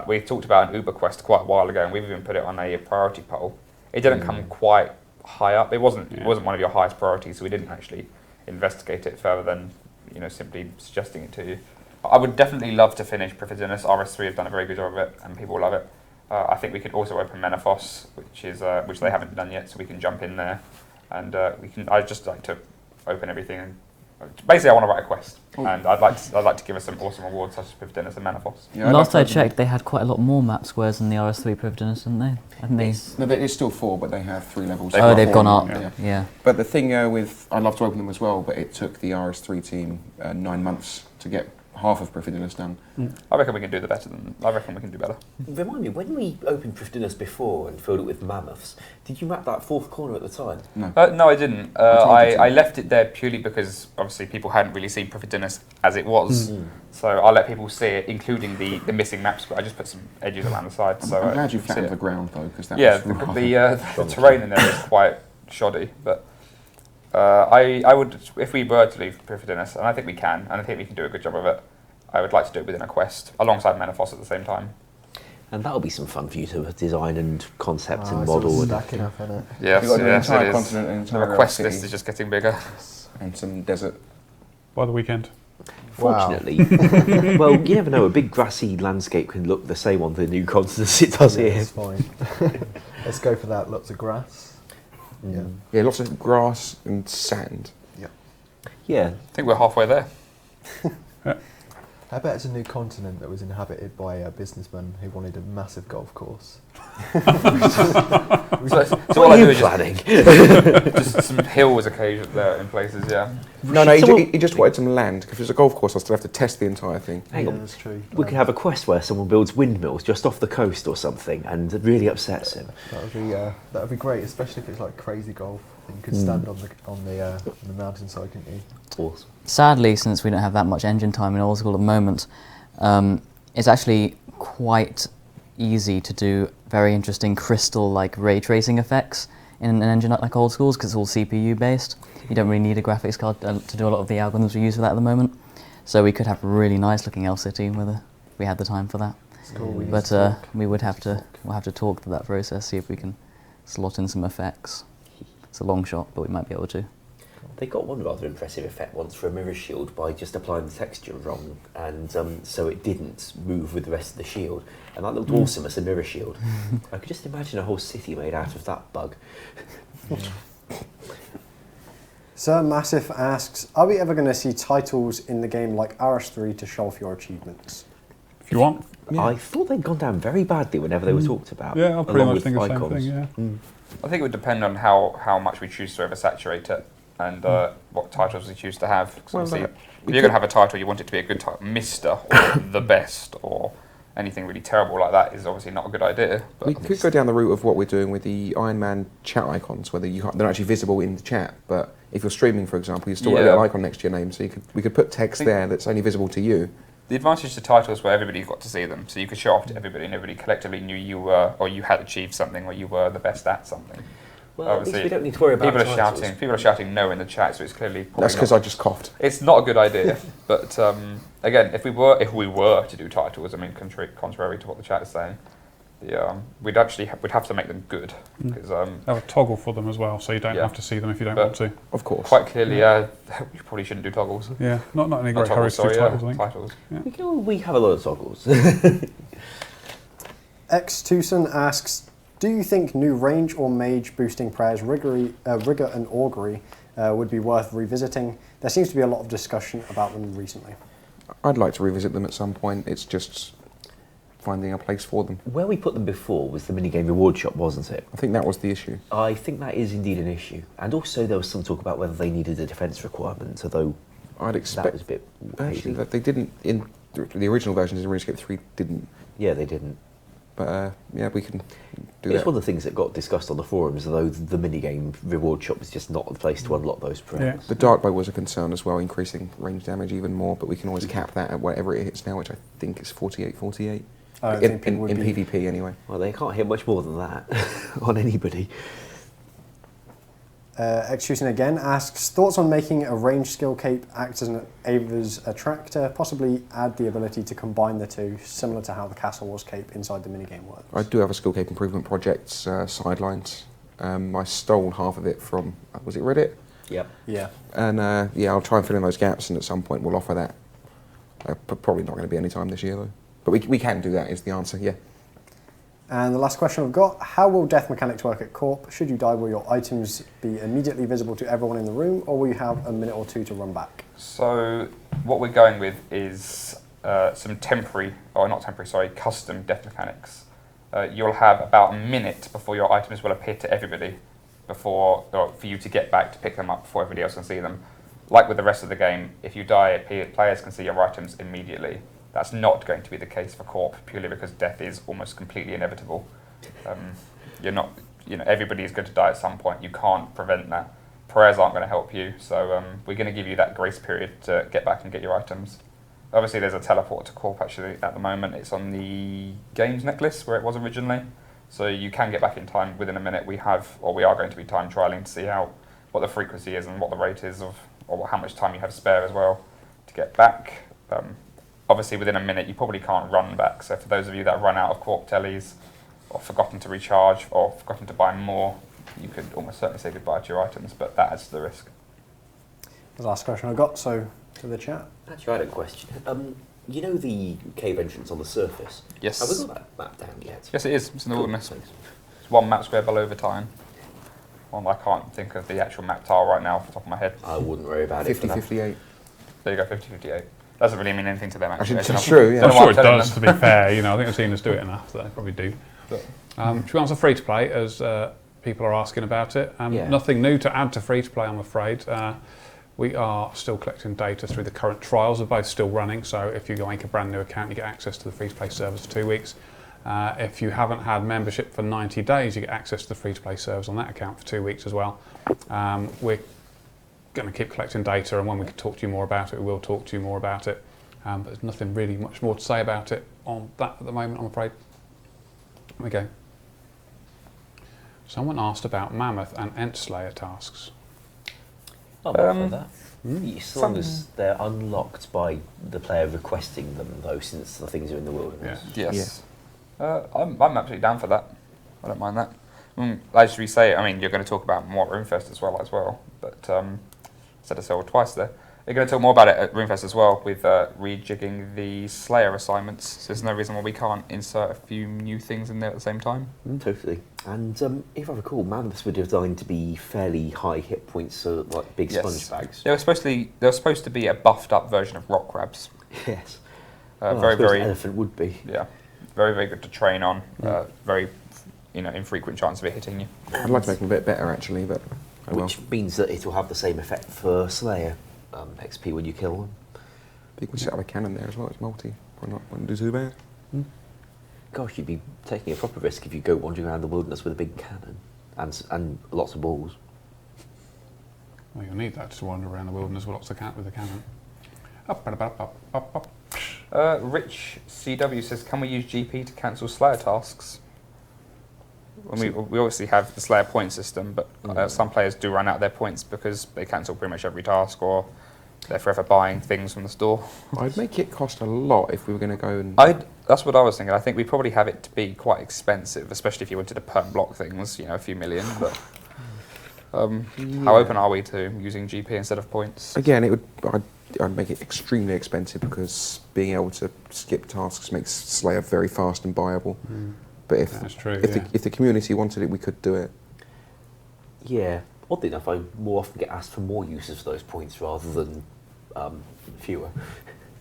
We talked about an Uber quest quite a while ago, and we've even put it on a priority poll. It didn't come quite high up. It wasn't one of your highest priorities, so we didn't actually investigate it further than simply suggesting it to you. I would definitely love to finish Prifdinus. RS3 have done a very good job of it, and people love it. I think we could also open Menaphos, which they haven't done yet, so we can jump in there, and I'd just like to open everything. And basically, I want to write a quest, and I'd like to give us some awesome awards such as Prifdinus and Menaphos. Yeah, last I checked, they had quite a lot more map squares than the RS3 Prifdinus, didn't they? No, it's still 4, but they have 3 levels. They've gone up. Yeah. Yeah. But the thing with, I'd love to open them as well, but it took the RS3 team 9 months to get half of Prifdinus done. I reckon we can do better. Remind me, when we opened Prifdinus before and filled it with mammoths, did you map that 4th corner at the time? No. No, I didn't. I left it there purely because obviously people hadn't really seen Prifdinus as it was. So I let people see it, including the missing map square. I just put some edges around the side. So I'm glad you flattened the ground though, because that was the terrain in there is quite shoddy. But I would, if we were to leave Prifdinus, and I think we can, and I think we can do a good job of it, I would like to do it within a quest, alongside Menaphos at the same time. And that'll be some fun for you to design and concept and model. Stacking up, isn't it? Yes, You've got an yes, entire it is. continent and The entire request city. list is just getting bigger. And some desert. By the weekend. Fortunately, well, you never know. A big grassy landscape can look the same on the new continent as it does here. It's fine. Let's go for that. Lots of grass. Yeah, lots of grass and sand. Yeah. I think we're halfway there. I bet it's a new continent that was inhabited by a businessman who wanted a massive golf course. So What all are I do you is planning? just some hills occasionally there in places, yeah. No, he just wanted some land. If it was a golf course, I'd still have to test the entire thing. Hang on. That's true. We could have a quest where someone builds windmills just off the coast or something, and it really upsets him. That would be great, especially if it's like crazy golf. And you could stand on the mountainside, couldn't you? Awesome. Sadly, since we don't have that much engine time in Old School at the moment, it's actually quite easy to do very interesting crystal-like ray tracing effects in an engine like Old School's, because it's all CPU based. You don't really need a graphics card to do a lot of the algorithms we use for that at the moment. So we could have a really nice looking L City whether we had the time for that. Cool, But we'll have to talk to that process, see if we can slot in some effects. It's a long shot, but we might be able to. They got one rather impressive effect once for a mirror shield by just applying the texture wrong, and so it didn't move with the rest of the shield. And that looked awesome as a mirror shield. I could just imagine a whole city made out of that bug. Sir Massive asks, are we ever going to see titles in the game like RS3 to show off your achievements? If you want. Yeah. I thought they'd gone down very badly whenever they were talked about. Yeah, I pretty much think the icons. same thing, yeah. I think it would depend on how much we choose to oversaturate it and what titles we choose to have. Well, if you're going to have a title, you want it to be a good title, Mr. or the best or anything really terrible like that is obviously not a good idea. But we could go down the route of what we're doing with the Iron Man chat icons, whether they're not actually visible in the chat, but if you're streaming, for example, you still got a little icon next to your name, so we could put text there that's only visible to you. The advantage to titles where everybody got to see them, so you could show off to everybody and everybody collectively knew you were, or you had achieved something, or you were the best at something. Well, at least we don't need to worry about titles. People are shouting no in the chat, so it's clearly probably That's because I just coughed. It's not a good idea, but again, if we were to do titles, I mean, contrary to what the chat is saying, we'd have to make them good. Because have a toggle for them as well, so you don't have to see them if you don't want to. Of course. Quite clearly, you probably shouldn't do toggles. Yeah, not in any great hurry to do titles, I think. Titles. Yeah. We have a lot of toggles. X Tucson asks, do you think new range or mage boosting prayers, Rigor and Augury, would be worth revisiting? There seems to be a lot of discussion about them recently. I'd like to revisit them at some point. It's just finding a place for them. Where we put them before was the minigame reward shop, wasn't it? I think that was the issue. I think that is indeed an issue. And also there was some talk about whether they needed a defence requirement, although I'd expect that was a bit actually that they didn't in the original versions in RuneScape 3 didn't. Yeah, they didn't. But yeah, we can do It's that. one of the things that got discussed on the forums, though the minigame reward shop was just not the place to unlock those prayers. The dark bow was a concern as well, increasing range damage even more, but we can always cap that at whatever it hits now, which I think is 48. In PvP anyway. Well, they can't hit much more than that on anybody. Execution again asks, thoughts on making a range skill cape act as an Ava's attractor, possibly add the ability to combine the two, similar to how the Castle Wars cape inside the minigame works. I do have a skill cape improvement project sidelines. I stole half of it from, was it Reddit? Yep. Yeah. And I'll try and fill in those gaps, and at some point we'll offer that. Probably not going to be any time this year though. But we can do that is the answer, yeah. And the last question I've got, how will death mechanics work at Corp? Should you die, will your items be immediately visible to everyone in the room, or will you have a minute or two to run back? So what we're going with is some custom death mechanics. You'll have about a minute before your items will appear to everybody, for you to get back to pick them up before everybody else can see them. Like with the rest of the game, if you die, players can see your items immediately. That's not going to be the case for Corp, purely because death is almost completely inevitable. Everybody is going to die at some point. You can't prevent that. Prayers aren't going to help you, so we're going to give you that grace period to get back and get your items. Obviously, there's a teleport to Corp actually at the moment. It's on the games necklace where it was originally, so you can get back in time within a minute. We are going to be time trialing to see what the frequency is and what the rate is or how much time you have spare as well to get back. Obviously, within a minute, you probably can't run back. So for those of you that run out of Corp tellies, or forgotten to recharge, or forgotten to buy more, you could almost certainly say goodbye to your items, but that adds to the risk. The last question I got, so to the chat. Actually, I had a question. You know the cave entrance on the surface? Yes. Have we got that map down yet? Yes, it is. It's in the wilderness. Thanks. It's one map square below Vatine. I can't think of the actual map tile right now off the top of my head. I wouldn't worry about it. 50-58. There you go, 50-58. Doesn't really mean anything to them, actually. That's true, yeah. I'm sure it does, to be fair. I think I've seen us do it enough, so they probably do. Should we answer free-to-play, as people are asking about it? Nothing new to add to free-to-play, I'm afraid. We are still collecting data through the current trials. They're both still running, so if you make a brand new account, you get access to the free-to-play servers for 2 weeks. If you haven't had membership for 90 days, you get access to the free-to-play servers on that account for 2 weeks as well. We're going to keep collecting data, and when we can talk to you more about it, we will talk to you more about it. But there's nothing really much more to say about it on that at the moment, I'm afraid. There we go. Someone asked about Mammoth and Entslayer tasks. I'm up for that. As long as they're unlocked by the player requesting them, though, since the things are in the wilderness. Yes. I'm absolutely down for that. I don't mind that. As we say, you're going to talk about more at RuneFest as well, but said I said twice there. They're going to talk more about it at RuneFest as well, with rejigging the Slayer assignments. So there's no reason why we can't insert a few new things in there at the same time. Totally. And if I recall, mammoths were designed to be fairly high hit points, so like big sponge bags. They were supposed to be a buffed up version of rock crabs. Yes. Very an elephant would be. Yeah. Very, very good to train on. Very, infrequent chance of it hitting you. I'd like to make them a bit better actually, but which means that it will have the same effect for Slayer XP when you kill them. We can set up a cannon there as well. It's multi. Why not? Wouldn't do too bad. Gosh, you'd be taking a proper risk if you go wandering around the wilderness with a big cannon and lots of balls. Well, you'll need that to wander around the wilderness with lots of with a cannon. Up. Rich CW says, can we use GP to cancel Slayer tasks? We obviously have the Slayer point system, but some players do run out their points because they cancel pretty much every task, or they're forever buying things from the store. I'd make it cost a lot if we were going to go and... That's what I was thinking. I think we probably have it to be quite expensive, especially if you wanted to perm block things, a few million. But how open are we to using GP instead of points? Again, I'd make it extremely expensive because being able to skip tasks makes Slayer very fast and buyable. But if the community wanted it, we could do it. Yeah. Oddly enough, I more often get asked for more uses for those points rather than fewer.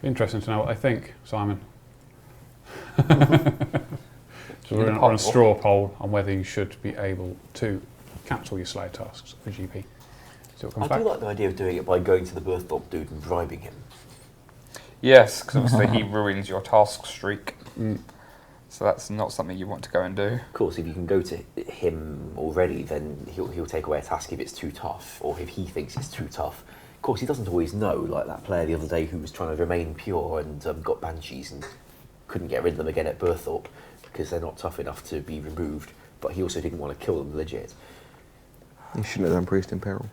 Interesting to know what they think, Simon. So we're on a straw poll on whether you should be able to cancel your Slayer tasks for GP. See what comes back. I do like the idea of doing it by going to the Birthbob dude and bribing him. Yes, because obviously he ruins your task streak. So that's not something you want to go and do. Of course, if you can go to him already, then he'll take away a task if it's too tough, or if he thinks it's too tough. Of course, he doesn't always know, like that player the other day who was trying to remain pure and got banshees and couldn't get rid of them again at Birthorpe because they're not tough enough to be removed, but he also didn't want to kill them legit. You shouldn't have done Priest in Peril.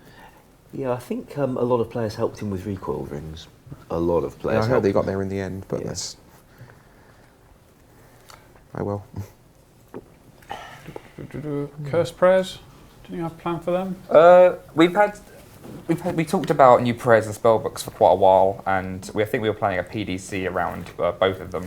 Yeah, I think a lot of players helped him with recoil rings. A lot of players. I heard they got there in the end, but that's... I will. Curse prayers? Do you have a plan for them? We talked about new prayers and spellbooks for quite a while, and I think we were planning a PDC around both of them.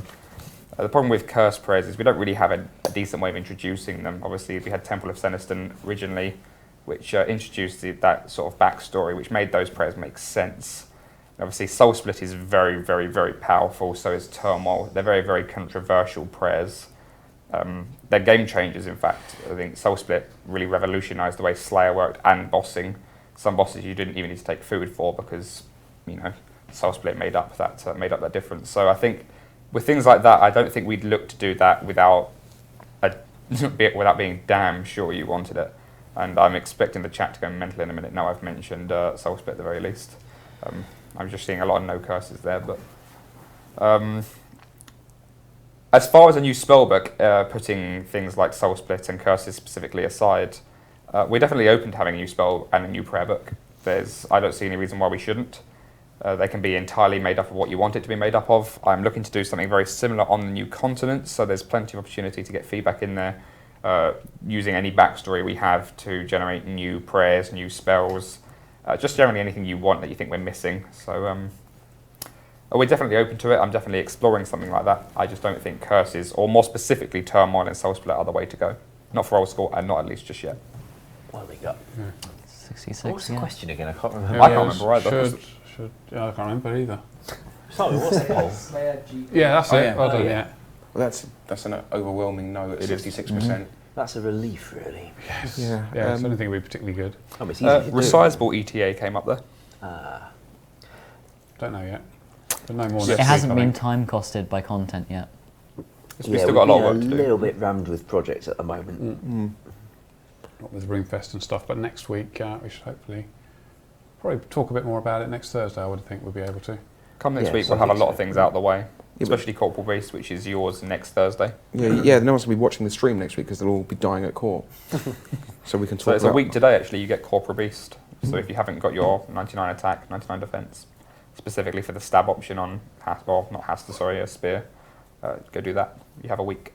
The problem with curse prayers is we don't really have a decent way of introducing them. Obviously, we had Temple of Seniston originally, which introduced that sort of backstory, which made those prayers make sense. Obviously, Soul Split is very, very, very powerful, so is Turmoil. They're very, very controversial prayers. They're game changers, in fact. I think Soul Split really revolutionised the way Slayer worked and bossing. Some bosses you didn't even need to take food for because, Soul Split made up that difference. So I think with things like that, I don't think we'd look to do that without being damn sure you wanted it. And I'm expecting the chat to go mental in a minute now I've mentioned Soul Split at the very least. I'm just seeing a lot of no curses there, but as far as a new spellbook, putting things like Soul Split and curses specifically aside, we're definitely open to having a new spell and a new prayer book. I don't see any reason why we shouldn't. They can be entirely made up of what you want it to be made up of. I'm looking to do something very similar on the new continents, so there's plenty of opportunity to get feedback in there, using any backstory we have to generate new prayers, new spells, just generally anything you want that you think we're missing. So we're definitely open to it. I'm definitely exploring something like that. I just don't think curses, or more specifically Turmoil and Soul Split, are the way to go. Not for Old School, and not at least just yet. What have we got? 66. What was the question again? I can't remember. I can't remember either. I can't remember either. Sorry, what's the poll? Yeah, that's it. Yeah. Well done, yeah. Well, that's an overwhelming no at 66%. That's a relief, really. Yes. Yeah. Yeah, it's anything would be particularly good. It's easy to do. Resizable ETA came up there. Don't know yet. But no more It next week, hasn't I been think. time costed by content yet. We've still got a lot of work to a do. little bit rammed with projects at the moment. Not with RuneFest and stuff, but next week we should hopefully probably talk a bit more about it next Thursday. I would think we'll be able to. Come next Yeah, week, so we'll I have a think lot so. of things out of the way, Yeah, especially Corporeal Beast, which is yours next Thursday. Yeah, no one's going to be watching the stream next week because they'll all be dying at court. So we can talk So it's a about... week today, actually, you get Corporeal Beast. So if you haven't got your 99 attack, 99 defense, specifically for the stab option on a spear, go do that. You have a week.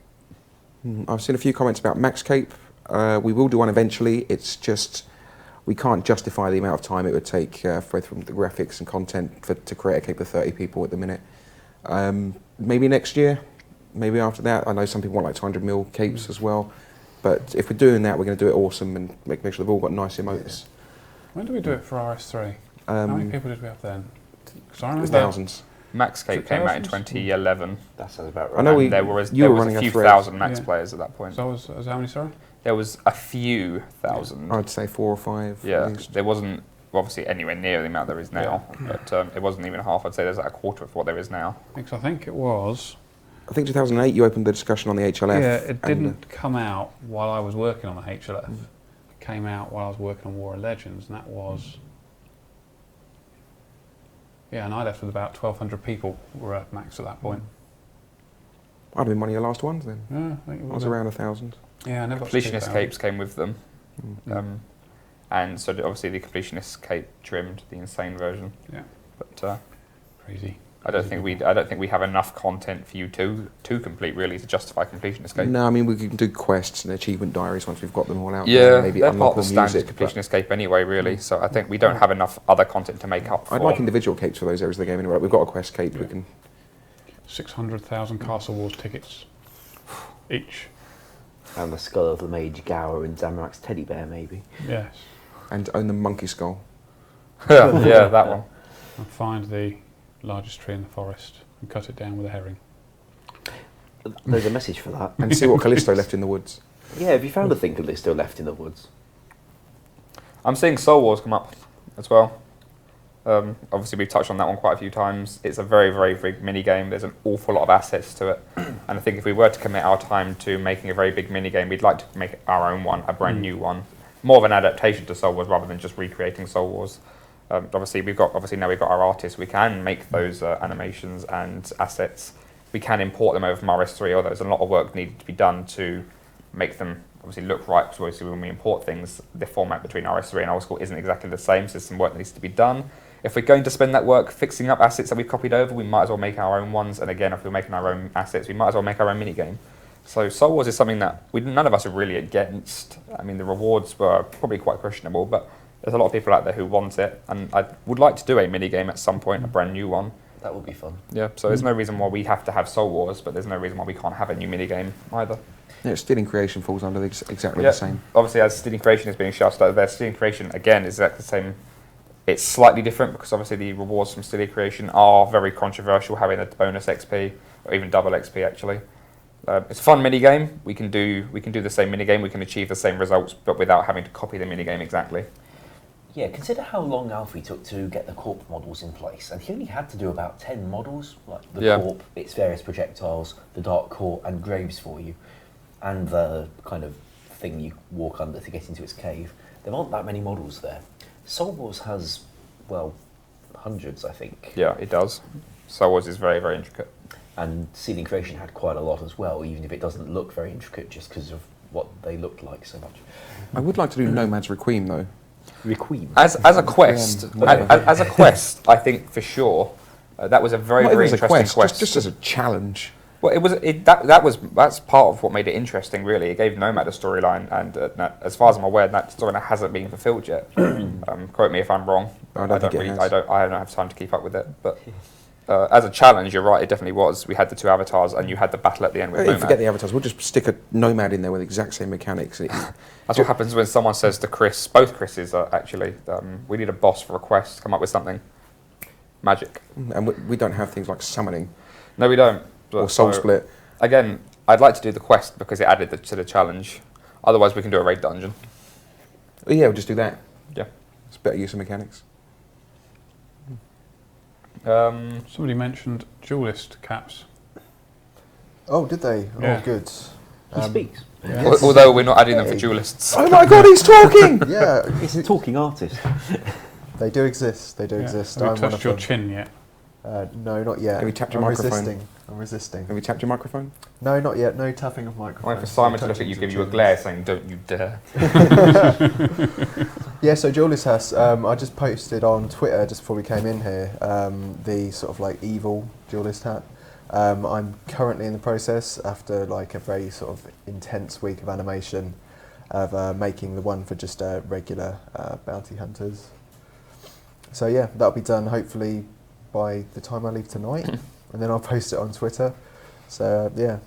I've seen a few comments about Max Cape. We will do one eventually. It's just we can't justify the amount of time it would take both from the graphics and content to create a cape with 30 people at the minute. Maybe next year, maybe after that. I know some people want like 200 mil capes as well, but if we're doing that, we're going to do it awesome and make sure they've all got nice emotes. When do we do it for RS3? How many people did we have then? 'Cause I remember thousands. Max Cape came out in 2011. That sounds about right. I know there was you were a running few a thread. thousand Max players at that point. So was how many, sorry? There was a few thousand. I'd say 4 or 5. Yeah, at least. there wasn't obviously anywhere near the amount there is now, but it wasn't even half. I'd say there's like a quarter of what there is now. Because I think it was. I think 2008 you opened the discussion on the HLF. Yeah, it didn't come out while I was working on the HLF. It came out while I was working on War of Legends, and that was. Yeah, and I left with about 1,200 people were at max at that point. I'd have been one of your last ones then. Yeah, I think it I was around 1,000. Yeah, I never got to Completionist 2,000. capes came with them, and so obviously the completionist cape trimmed the insane version. Yeah, but crazy. I don't think we have enough content for you to complete really to justify completionist cape. No, I mean we can do quests and achievement diaries once we've got them all out. Yeah, maybe they're part unlock of the more standard music. completionist cape anyway, really. So I think we don't have enough other content to make up for. I'd like individual capes for those areas of the game anyway. We've got a quest cape. Yeah. We can. 600,000 Castle Wars tickets each. And the skull of the Mage Gower and Zamorak's teddy bear, maybe. Yes. And own the monkey skull. yeah, that one. And find the largest tree in the forest and cut it down with a herring. There's a message for that. And see what Callisto left in the woods. Yeah, have you found a thing that still left in the woods? I'm seeing Soul Wars come up as well. Obviously, we've touched on that one quite a few times. It's a very, very big mini game. There's an awful lot of assets to it, and I think if we were to commit our time to making a very big mini game, we'd like to make our own one, a brand new one, more of an adaptation to Soul Wars rather than just recreating Soul Wars. Obviously, now we've got our artists. We can make those animations and assets. We can import them over from RS3. Although there's a lot of work needed to be done to make them obviously look right. Because obviously, when we import things, the format between RS3 and Old School isn't exactly the same. So there's some work that needs to be done. If we're going to spend that work fixing up assets that we've copied over, we might as well make our own ones. And again, if we're making our own assets, we might as well make our own minigame. So Soul Wars is something that none of us are really against. I mean, the rewards were probably quite questionable, but there's a lot of people out there who want it. And I would like to do a minigame at some point, a brand new one. That would be fun. Yeah, so there's no reason why we have to have Soul Wars, but there's no reason why we can't have a new minigame either. Yeah, Stealing Creation falls under exactly the same. Obviously, as Stealing Creation is being shouted out there, Stealing Creation, again, is exactly the same. It's slightly different because obviously the rewards from Stealing Creation are very controversial, having a bonus XP, or even double XP actually. It's a fun minigame. We can do the same minigame, we can achieve the same results, but without having to copy the minigame exactly. Yeah, consider how long Alfie took to get the Corp models in place, and he only had to do about 10 models, like the Corp, its various projectiles, the Dark Core, and Graves for you, and the kind of thing you walk under to get into its cave. There aren't that many models there. Soul Wars has, well, hundreds, I think. Yeah, it does. Soul Wars is very, very intricate. And Stealing Creation had quite a lot as well, even if it doesn't look very intricate just because of what they looked like so much. I would like to do Nomad's Requiem though. Requiem. As a quest, as a quest, I think for sure that was a very, very interesting quest. Just as a challenge. Well, that's part of what made it interesting. Really, it gave Nomad a storyline, and as far as I'm aware, that storyline hasn't been fulfilled yet. Quote me if I'm wrong. I don't have time to keep up with it. But as a challenge, you're right. It definitely was. We had the two avatars, and you had the battle at the end with Nomad. Forget the avatars. We'll just stick a Nomad in there with the exact same mechanics. That's what happens when someone says to Chris. Both Chris's are actually. We need a boss for a quest. Come up with something. Magic. And we don't have things like summoning. No, we don't. Or soul split. Again, I'd like to do the quest because it added to the challenge. Otherwise, we can do a raid dungeon. Yeah, we'll just do that. Yeah. It's better use of mechanics. Somebody mentioned duelist caps. Oh, did they? Yeah. Oh, good. He speaks. Yeah. Although we're not adding them for duelists. Oh my god, he's talking! Yeah, He's a talking artist. they do exist. They do exist. Have you I'm one touched of your them. chin yet? No, not yet. Have you tapped your I'm microphone? resisting. Have you tapped your microphone? No, not yet. No tapping of I'm microphone. waiting for Simon to look at you, give you a glare saying, "Don't you dare." Yeah, so Duelist has, I just posted on Twitter just before we came in here, the sort of like evil Duelist hat. I'm currently in the process after like a very sort of intense week of animation. of making the one for just regular bounty hunters. So yeah, that'll be done hopefully by the time I leave tonight, and then I'll post it on Twitter. So yeah.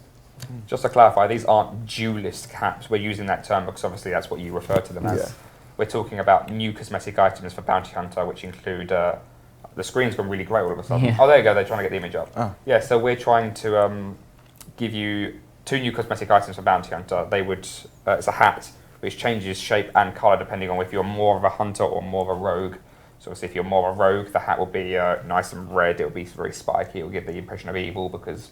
Just to clarify, these aren't duelist caps. We're using that term because obviously that's what you refer to them as. Yeah. We're talking about new cosmetic items for Bounty Hunter, which include... the screen's gone really grey all of a sudden. Yeah. Oh, there you go. They're trying to get the image up. Ah. Yeah, so we're trying to give you 2 new cosmetic items for Bounty Hunter. They would... it's a hat, which changes shape and colour depending on if you're more of a hunter or more of a rogue. So obviously if you're more of a rogue, the hat will be nice and red. It will be very spiky. It will give the impression of evil because...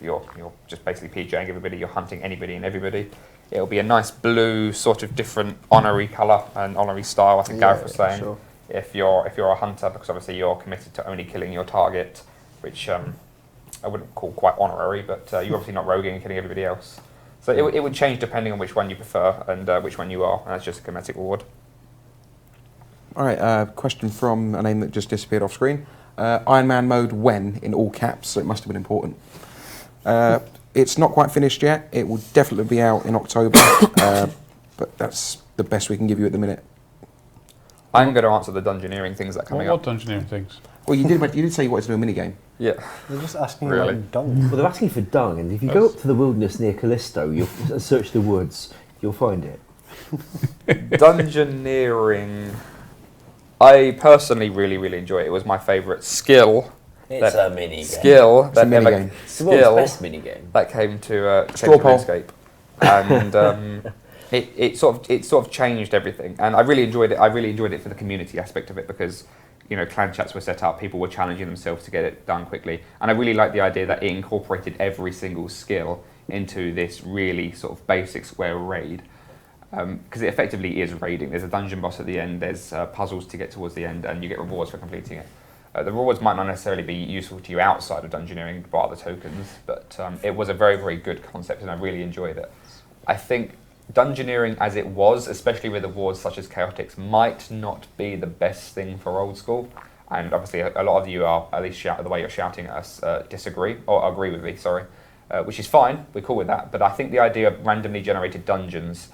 you're just basically PJing everybody, you're hunting anybody and everybody. It'll be a nice blue, sort of different honorary colour and honorary style, I think Gareth was saying. Sure. If you're a hunter, because obviously you're committed to only killing your target, which I wouldn't call quite honorary, but you're obviously not roguing and killing everybody else. So it would change depending on which one you prefer and which one you are, and that's just a cosmetic reward. All right, question from a name that just disappeared off screen. Iron Man mode when, in all caps, so it must have been important. It's not quite finished yet. It will definitely be out in October, but that's the best we can give you at the minute. I'm going to answer the Dungeoneering things that are coming What up. Dungeoneering things? Well, you did say you wanted to do a mini game. Yeah. They're just asking Really? about dung. Well, they're asking for dung, and if you go up to the wilderness near Callisto, you'll search the woods, you'll find it. Dungeoneering. I personally really enjoy it. It was my favourite skill. It's a mini game. Skill It's a that mini never game. It's the world's skill best mini game. that came to Straw poll. RuneScape, and it sort of changed everything. And I really enjoyed it. I really enjoyed it for the community aspect of it because clan chats were set up, people were challenging themselves to get it done quickly, and I really liked the idea that it incorporated every single skill into this really sort of basic square raid. Because it effectively is raiding. There's a dungeon boss at the end, there's puzzles to get towards the end, and you get rewards for completing it. The rewards might not necessarily be useful to you outside of Dungeoneering, bar the tokens, but it was a very good concept, and I really enjoyed it. I think Dungeoneering as it was, especially with awards such as Chaotix, might not be the best thing for Old School, and obviously a lot of you are, at least the way you're shouting at us, disagree, or agree with me, sorry, which is fine, we're cool with that, but I think the idea of randomly generated dungeons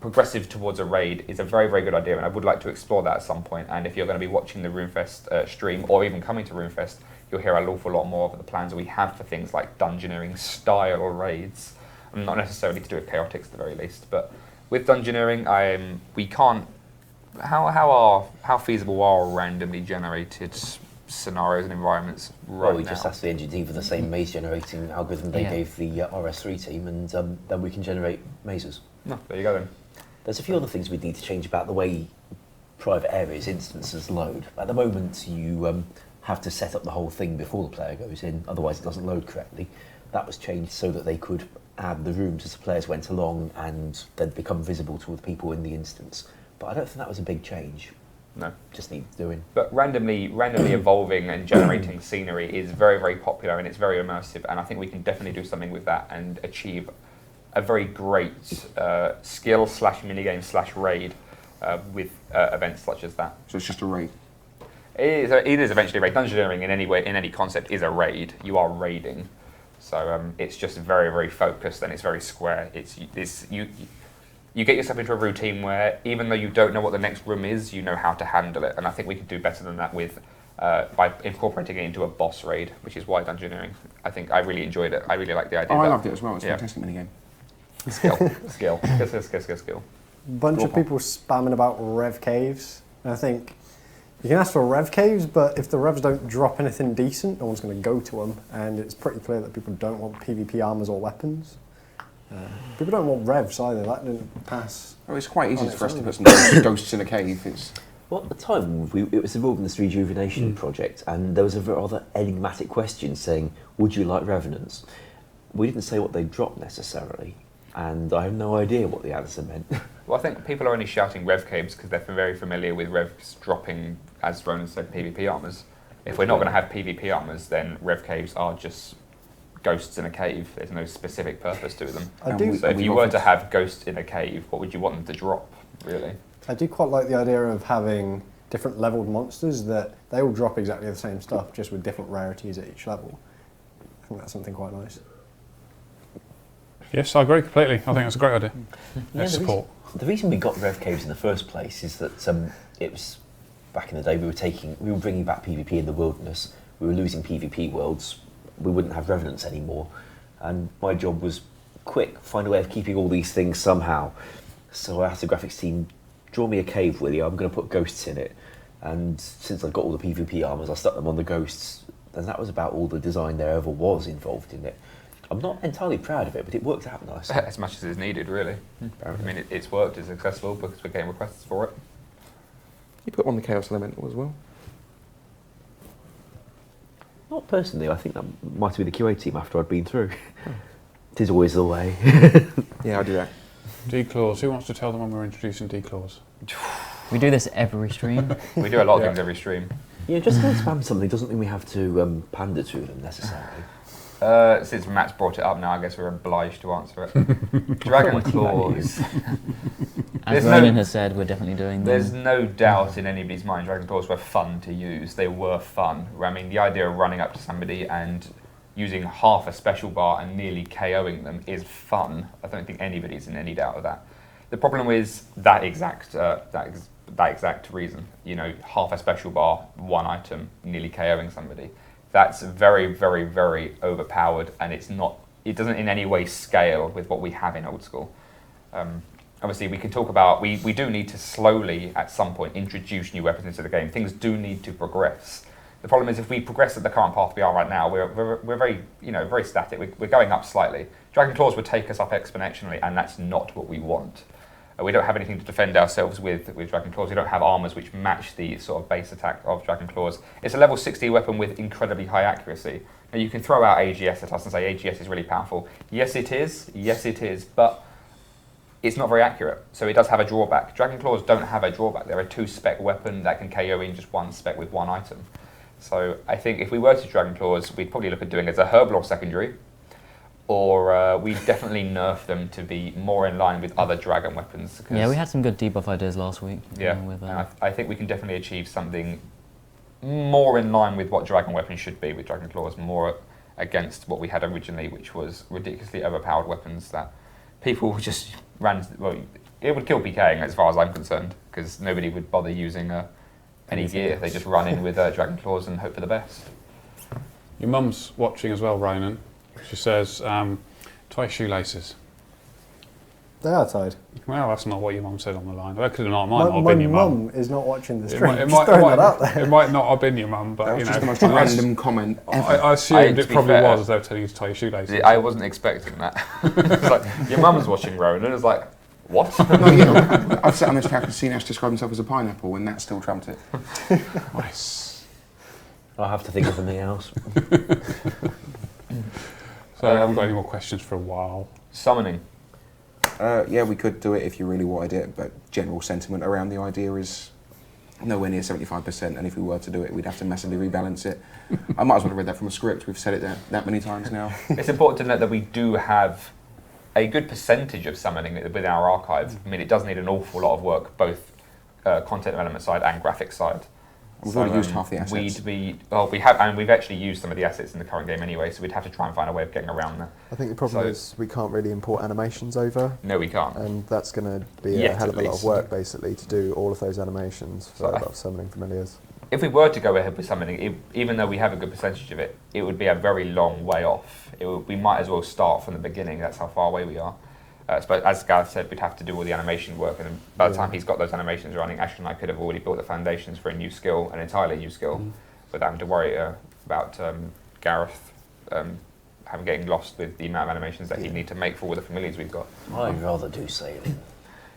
progressive towards a raid is a very good idea, and I would like to explore that at some point. And if you're going to be watching the RuneFest stream or even coming to RuneFest, you'll hear an awful lot more of the plans we have for things like Dungeoneering style raids, and not necessarily to do with Chaotix at the very least. But with Dungeoneering, we can't. How feasible are randomly generated scenarios and environments right Well, we now? just asked the engine team for the same maze generating algorithm they gave the RS3 team, and then we can generate mazes. No, there you go then. There's a few other things we need to change about the way private areas instances load. At the moment, you have to set up the whole thing before the player goes in, otherwise it doesn't load correctly. That was changed so that they could add the rooms as the players went along and they'd become visible to all the people in the instance. But I don't think that was a big change. No. Just needs doing. But randomly evolving and generating scenery is very popular, and it's very immersive, and I think we can definitely do something with that and achieve a very great skill / minigame / raid with events such as that. So it's just a raid. It is eventually a raid. Dungeoneering in any concept is a raid. You are raiding. So it's just very focused, and it's very square. You get yourself into a routine where even though you don't know what the next room is, you know how to handle it. And I think we could do better than that with by incorporating it into a boss raid, which is why Dungeoneering. I think I really enjoyed it. I really liked the idea. Oh, I loved it as well. It's a Yeah. fantastic minigame. Skill. Bunch of people spamming about rev caves. And I think you can ask for rev caves, but if the revs don't drop anything decent, no one's going to go to them. And it's pretty clear that people don't want PvP armors or weapons. People don't want revs either. That didn't pass. Oh, it's quite easy on for us to its put some ghosts in a cave. It's Well, at the time, it was the Wilderness Rejuvenation project, and there was a rather enigmatic question saying, would you like Revenants? We didn't say what they dropped necessarily, and I have no idea what the answer meant. Well, I think people are only shouting rev caves because they're very familiar with revs dropping, as Ronan said, PvP armors. If we're not going to have PvP armors, then rev caves are just ghosts in a cave. There's no specific purpose to them. So if you were to have ghosts in a cave, what would you want them to drop, really? I do quite like the idea of having different leveled monsters that they all drop exactly the same stuff, just with different rarities at each level. I think that's something quite nice. Yes, I agree completely. I think that's a great idea. Yeah, Support. The reason we got Rev Caves in the first place is that it was back in the day we were bringing back PvP in the wilderness. We were losing PvP worlds. We wouldn't have Revenants anymore, and my job was quick, find a way of keeping all these things somehow. So I asked the graphics team, draw me a cave, will you? I'm going to put ghosts in it. And since I've got all the PvP armors, I stuck them on the ghosts, and that was about all the design there ever was involved in it. I'm not entirely proud of it, but it worked out nice. As much as is needed, really. I mean, it's worked, it's successful because we're getting requests for it. You put on the Chaos Elemental as well? Not personally, I think that might have been the QA team after I'd been through. It is always the way. Yeah, I do that. D-claws. Who wants to tell them when we're introducing D-claws? We do this every stream. We do a lot of things every stream. Yeah, just to spam something doesn't mean we have to pander to them necessarily. Since Matt's brought it up now, I guess we're obliged to answer it. Dragon Claws. As Ronan has said, we're definitely doing them. There's no doubt in anybody's mind Dragon Claws were fun to use. They were fun. I mean, the idea of running up to somebody and using half a special bar and nearly KOing them is fun. I don't think anybody's in any doubt of that. The problem is that exact reason. You know, half a special bar, one item, nearly KOing somebody. That's very, very, very overpowered, and it doesn't in any way scale with what we have in Old School. Obviously, we can talk about, we do need to slowly, at some point, introduce new weapons into the game. Things do need to progress. The problem is, if we progress at the current path we are right now, we're very, very static. We're going up slightly. Dragon Claws would take us up exponentially, and that's not what we want. We don't have anything to defend ourselves with Dragon Claws. We don't have armors which match the sort of base attack of Dragon Claws. It's a level 60 weapon with incredibly high accuracy. Now you can throw out AGS at us and say AGS is really powerful. Yes it is, but it's not very accurate. So it does have a drawback. Dragon Claws don't have a drawback. They're a 2-spec weapon that can KO in just 1 spec with 1 item. So I think if we were to Dragon Claws, we'd probably look at doing it as a Herblore secondary, or we definitely nerf them to be more in line with other dragon weapons. Yeah, we had some good debuff ideas last week. Yeah, I think we can definitely achieve something more in line with what dragon weapons should be with Dragon Claws, more against what we had originally, which was ridiculously overpowered weapons that people just ran. Well, it would kill PKing as far as I'm concerned, because nobody would bother using any gear. They just run in with Dragon Claws and hope for the best. Your mum's watching as well, Ronan. She says, tie shoelaces. They are tied. Well, that's not what your mum said on the line. That could not have been your My mum. mum is not watching the It stream. might, Just throwing that out there. it might not have been your mum, but That was you just the know, most random comment ever. I assumed To it be probably fair, was as they were telling you to tie your shoelaces. I wasn't expecting that. It's like, your mum's watching Ronan. It's like, what? No, you know, I've sat on this track and seen Ash describe himself as a pineapple, and that still trumped it. Nice. I'll have to think of something else. So I haven't got any more questions for a while. Summoning. Yeah, we could do it if you really wanted it, but general sentiment around the idea is nowhere near 75%, and if we were to do it, we'd have to massively rebalance it. I might as well have read that from a script. We've said it that many times now. It's important to note that we do have a good percentage of summoning with our archive. I mean, it does need an awful lot of work, both content development side and graphics side. We've already used half the assets. We have, and we've actually used some of the assets in the current game anyway, so we'd have to try and find a way of getting around that. I think the problem is we can't really import animations over. No, we can't. And that's going to be Yet, a hell of at a lot of least. work, basically, to do all of those animations for So a lot of summoning familiars. If we were to go ahead with summoning, even though we have a good percentage of it, it would be a very long way off. We might as well start from the beginning. That's how far away we are. But as Gareth said, we'd have to do all the animation work, and by the time he's got those animations running, Ash and I could have already built the foundations for a new skill, an entirely new skill, without having to worry about Gareth getting lost with the amount of animations that he'd need to make for all the familiars we've got. I'd rather do sailing.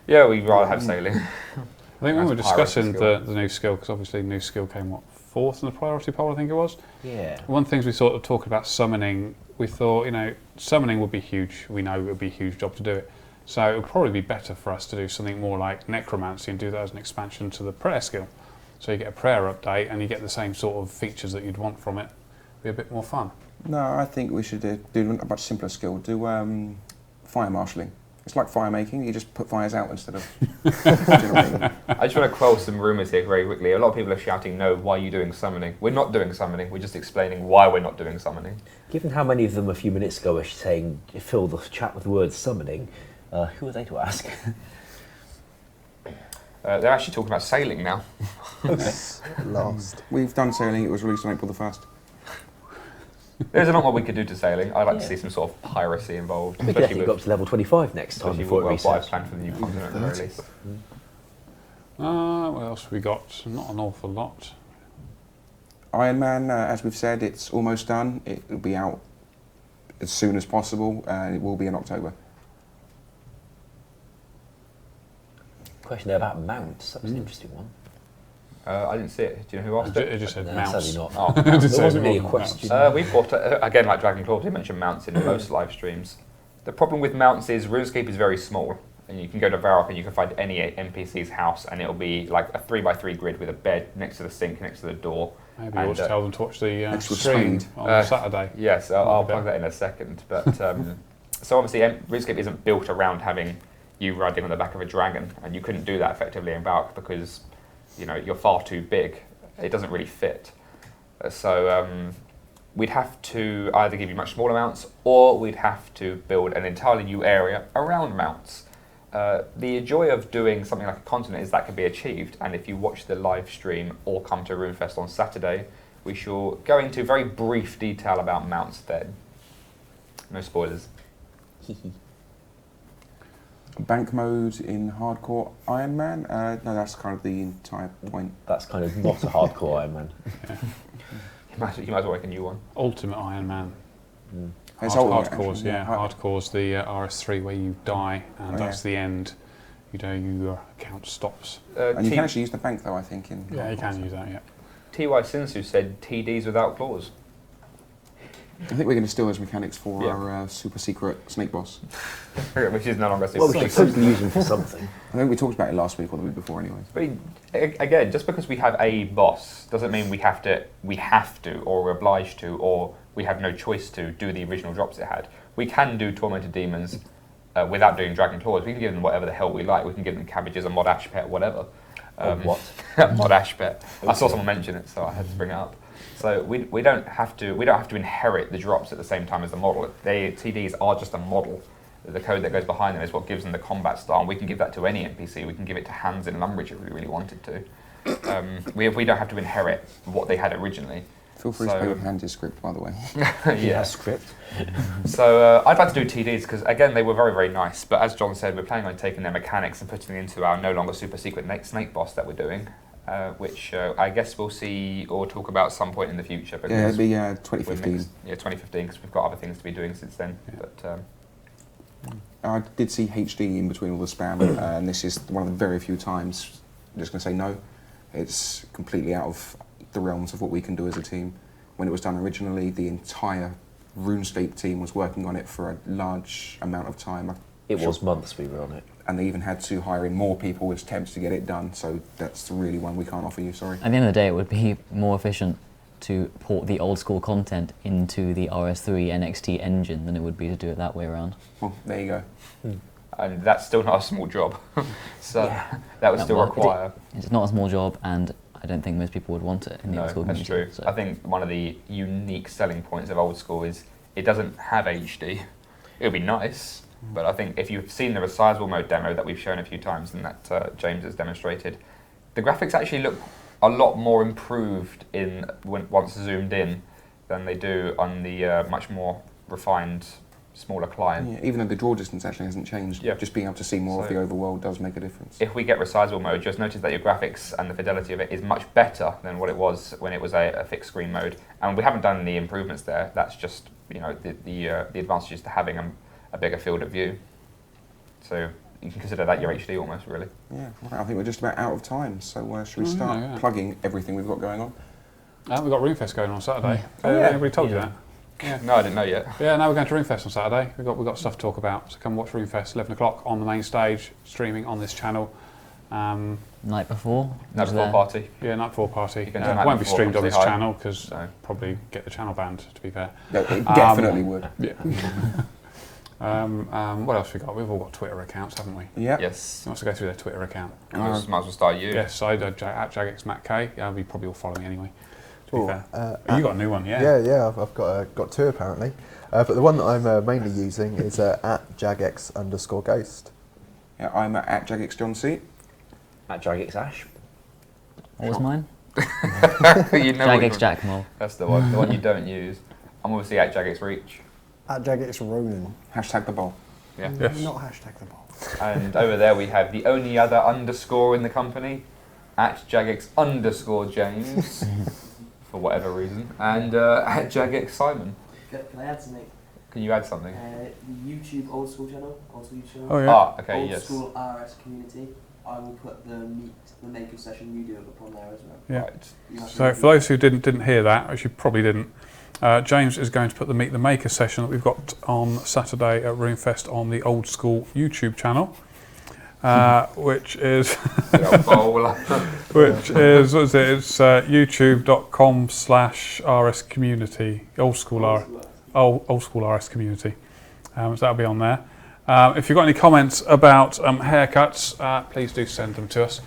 Yeah, we'd rather have sailing. I think when we were That's pirate discussing skill. the new skill, because obviously new skill came, what, 4th in the priority poll, I think it was? Yeah. One of the things we sort of talked about summoning, we thought, you know, summoning would be huge. We know it would be a huge job to do it. So it would probably be better for us to do something more like necromancy and do that as an expansion to the prayer skill. So you get a prayer update and you get the same sort of features that you'd want from it. Be a bit more fun. No, I think we should do a much simpler skill. Do fire marshalling It's like fire making. You just put fires out instead of generating. I just want to quell some rumours here very quickly. A lot of people are shouting, no, why are you doing summoning? We're not doing summoning, we're just explaining why we're not doing summoning. Given how many of them a few minutes ago were saying, fill the chat with the word summoning, who are they to ask? They're actually talking about sailing now. Last. We've done sailing. It was released on April the 1st. There's a lot more we could do to sailing. I'd like to see some sort of piracy involved. We could definitely go up to level 25 next time before it what I've resets. planned for the new continent at the very least. What else have we got? Not an awful lot. Iron Man, as we've said, it's almost done. It will be out as soon as possible, and it will be in October. Question there about mounts. That was an interesting one. I didn't see it. Do you know who asked It it? just said No, mouse. sadly not. Oh, It just There wasn't said really a mouse. question. We've got, again, like Dragon Claw, we mentioned mounts in most live streams. The problem with mounts is RuneScape is very small. And you can go to Varrock and you can find any NPC's house and it'll be like a 3x3 grid with a bed next to the sink, next to the door. Maybe you ought to tell them to watch the Next to a stream screen. on Saturday. Yes, I'll plug that in a second. But so obviously RuneScape isn't built around having you riding on the back of a dragon, and you couldn't do that effectively in Varrock because you're far too big. It doesn't really fit. So we'd have to either give you much smaller mounts, or we'd have to build an entirely new area around mounts. The joy of doing something like a continent is that can be achieved, and if you watch the live stream or come to RuneFest on Saturday, we shall go into very brief detail about mounts then. No spoilers. Bank mode in hardcore Iron Man? No, that's kind of the entire point. That's kind of not a hardcore Iron Man. You might as well make a new one. Ultimate Iron Man. It's ultimate, Hardcore's, actually, yeah. Hardcore's the RS3 where you die, and that's the end. Your account stops. And you can actually use the bank, though, I think. Yeah, you can use that, yeah. TY Sinsu said TDs without claws. I think we're going to steal those mechanics for our super secret snake boss. Which is no longer super Well, we should secret. totally use them for something. I think we talked about it last week or the week before anyway. But again, just because we have a boss doesn't mean we have to, or we're obliged to, or we have no choice to do the original drops it had. We can do Tormented Demons without doing Dragon Claws. We can give them whatever the hell we like. We can give them cabbages, a mod ash pet, whatever. What? Mod ash pet. I saw someone mention it, so I had to bring it up. So we don't have to inherit the drops at the same time as the model. TDs are just a model. The code that goes behind them is what gives them the combat style. And we can give that to any NPC. We can give it to Hans in Lumbridge if we really wanted to. We don't have to inherit what they had originally. Feel free to play with Hans' script, by the way. Yeah, script. So I'd like to do TDs because, again, they were very, very nice. But as John said, we're planning on taking their mechanics and putting them into our no longer super secret snake boss that we're doing. Which I guess we'll see or talk about some point in the future. Yeah, it'll be 2015. Yeah, 2015, because we've got other things to be doing since then. Yeah. But I did see HD in between all the spam, and this is one of the very few times I'm just going to say no. It's completely out of the realms of what we can do as a team. When it was done originally, the entire RuneScape team was working on it for a large amount of time. It was months we were on it. And they even had to hire in more people as temps to get it done, so that's really one we can't offer you, sorry. At the end of the day, it would be more efficient to port the old school content into the RS3 NXT engine than it would be to do it that way around. Well, there you go. And that's still not a small job. So that would still require... It's not a small job, and I don't think most people would want it in the old school that's community. true. So. I think one of the unique selling points of old school is it doesn't have HD. It would be nice. But I think if you've seen the Resizable mode demo that we've shown a few times and that James has demonstrated, the graphics actually look a lot more improved once zoomed in than they do on the much more refined, smaller client. Yeah, even though the draw distance actually hasn't changed, just being able to see more of the overworld does make a difference. If we get Resizable mode, just notice that your graphics and the fidelity of it is much better than what it was when it was a fixed screen mode. And we haven't done any improvements there. That's just the advantages to having a bigger field of view. So you can consider that your HD almost, really. Yeah, right, I think we're just about out of time, so should we start plugging everything we've got going on? We've got RuneFest going on Saturday. Everybody told you that? Yeah. No, I didn't know yet. Yeah, no, we're going to RuneFest on Saturday. We've got stuff to talk about, so come watch RuneFest, 11 o'clock on the main stage, streaming on this channel. Night before? Night before party. Yeah, night before party. It won't be streamed on this channel, because probably get the channel banned, to be fair. No, it definitely would. Yeah. What else we got? We've all got Twitter accounts, haven't we? Yeah. Yes. Who wants to go through their Twitter account? Might as well start you. Yes, I at JagXMattK. You probably all follow me anyway. To be Oh, fair. You got a new one, yeah? Yeah, I've got two apparently. But the one that I'm mainly using is at jagex_ghost. Yeah, I'm at JagXJohnC. At JagXAsh. What was mine? You know what Jagex you- Jackmore. That's the one you don't use. I'm obviously at JagXReach. At JagXRonan. Hashtag the bowl. Yeah. Yes. Not hashtag the ball. And over there we have the only other underscore in the company, at Jagex_James, for whatever reason, and at JagXSimon. Can I add something? Can you add something? The YouTube Old School channel, Old School YouTube channel. Oh, yeah. Ah, okay, Old yes. School RS community. I will put the maker session you do up on there as well. Yeah. Right. You have to So repeat for those who didn't hear that, which you probably didn't, James is going to put the Meet the Maker session that we've got on Saturday at RuneFest on the Old School YouTube channel, which is which is what is it? It's youtube.com/RS community, Old School RS community. So that'll be on there. If you've got any comments about haircuts, please do send them to us.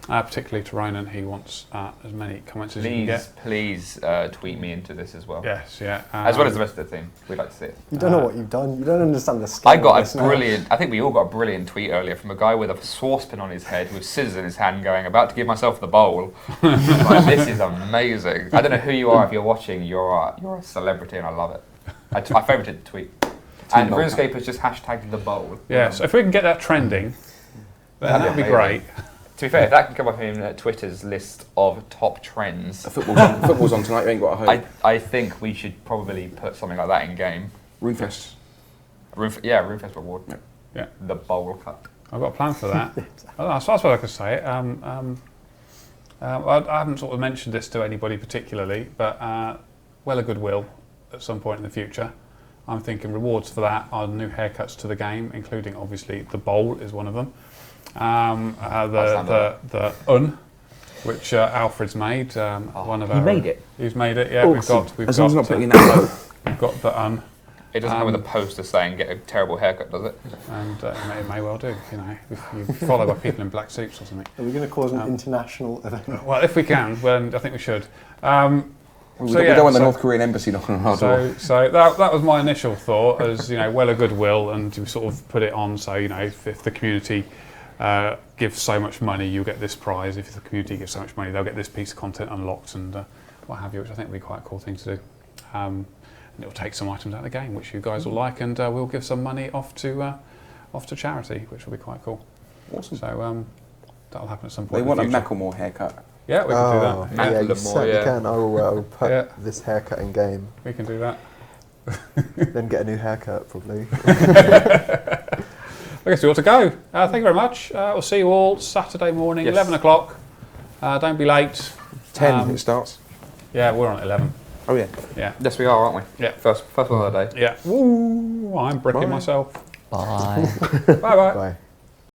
Particularly to Ronan, he wants as many comments as you can get. Please tweet me into this as well. Yes, yeah. As well as the rest of the team. We'd like to see it. You don't know what you've done. You don't understand the scale. I got of this a now. brilliant, I think we all got a brilliant tweet earlier from a guy with a saucepan on his head with scissors in his hand going, about to give myself the bowl. Like, this is amazing. I don't know who you are if you're watching, you're a celebrity and I love it. I favorited the tweet. And RuneScape has just hashtagged the bowl. Yes, if we can get that trending, then that'd be great. To be fair, if that can come up in Twitter's list of top trends, Football's on tonight, you ain't got a home. I think we should probably put something like that in game. RuneFest. RuneFest reward. Yeah. The bowl cut. I've got a plan for that. That's what I could say. I haven't sort of mentioned this to anybody particularly, but well a goodwill at some point in the future. I'm thinking rewards for that are new haircuts to the game, including obviously the bowl is one of them. The which Alfred's made. One of He our, made it? He's made it. Yeah, Awesome. we've As long as got it's not putting in that low. we've got the It doesn't come with a poster saying get a terrible haircut, does it? and it may well do. You know, if you follow by people in black suits or something. Are we going to cause an international event? Well, if we can, then I think we should. We don't want the North Korean embassy knocking on our door. So that was my initial thought, as you know, well a goodwill, and you sort of put it on. So you know, if the community gives so much money, you'll get this prize. If the community gives so much money, they'll get this piece of content unlocked and what have you, which I think would be quite a cool thing to do. And it'll take some items out of the game, which you guys will like, and we'll give some money off to charity, which will be quite cool. Awesome. So that'll happen at some They point. want a in the future. Macklemore haircut. Yeah, we can do that. Yeah, you Macklemore, certainly yeah. can. I will put Yeah. this haircut in game, We can do that. then get a new haircut probably. I guess we ought to go. Thank you very much. We'll see you all Saturday morning, Yes. 11 o'clock. Don't be late. 10 it starts. Yeah, we're on at 11. Oh yeah. Yeah. Yes, we are, aren't we? Yeah. First one of the day. Yeah. Woo, I'm bricking Bye. myself. Bye. Bye bye. Bye.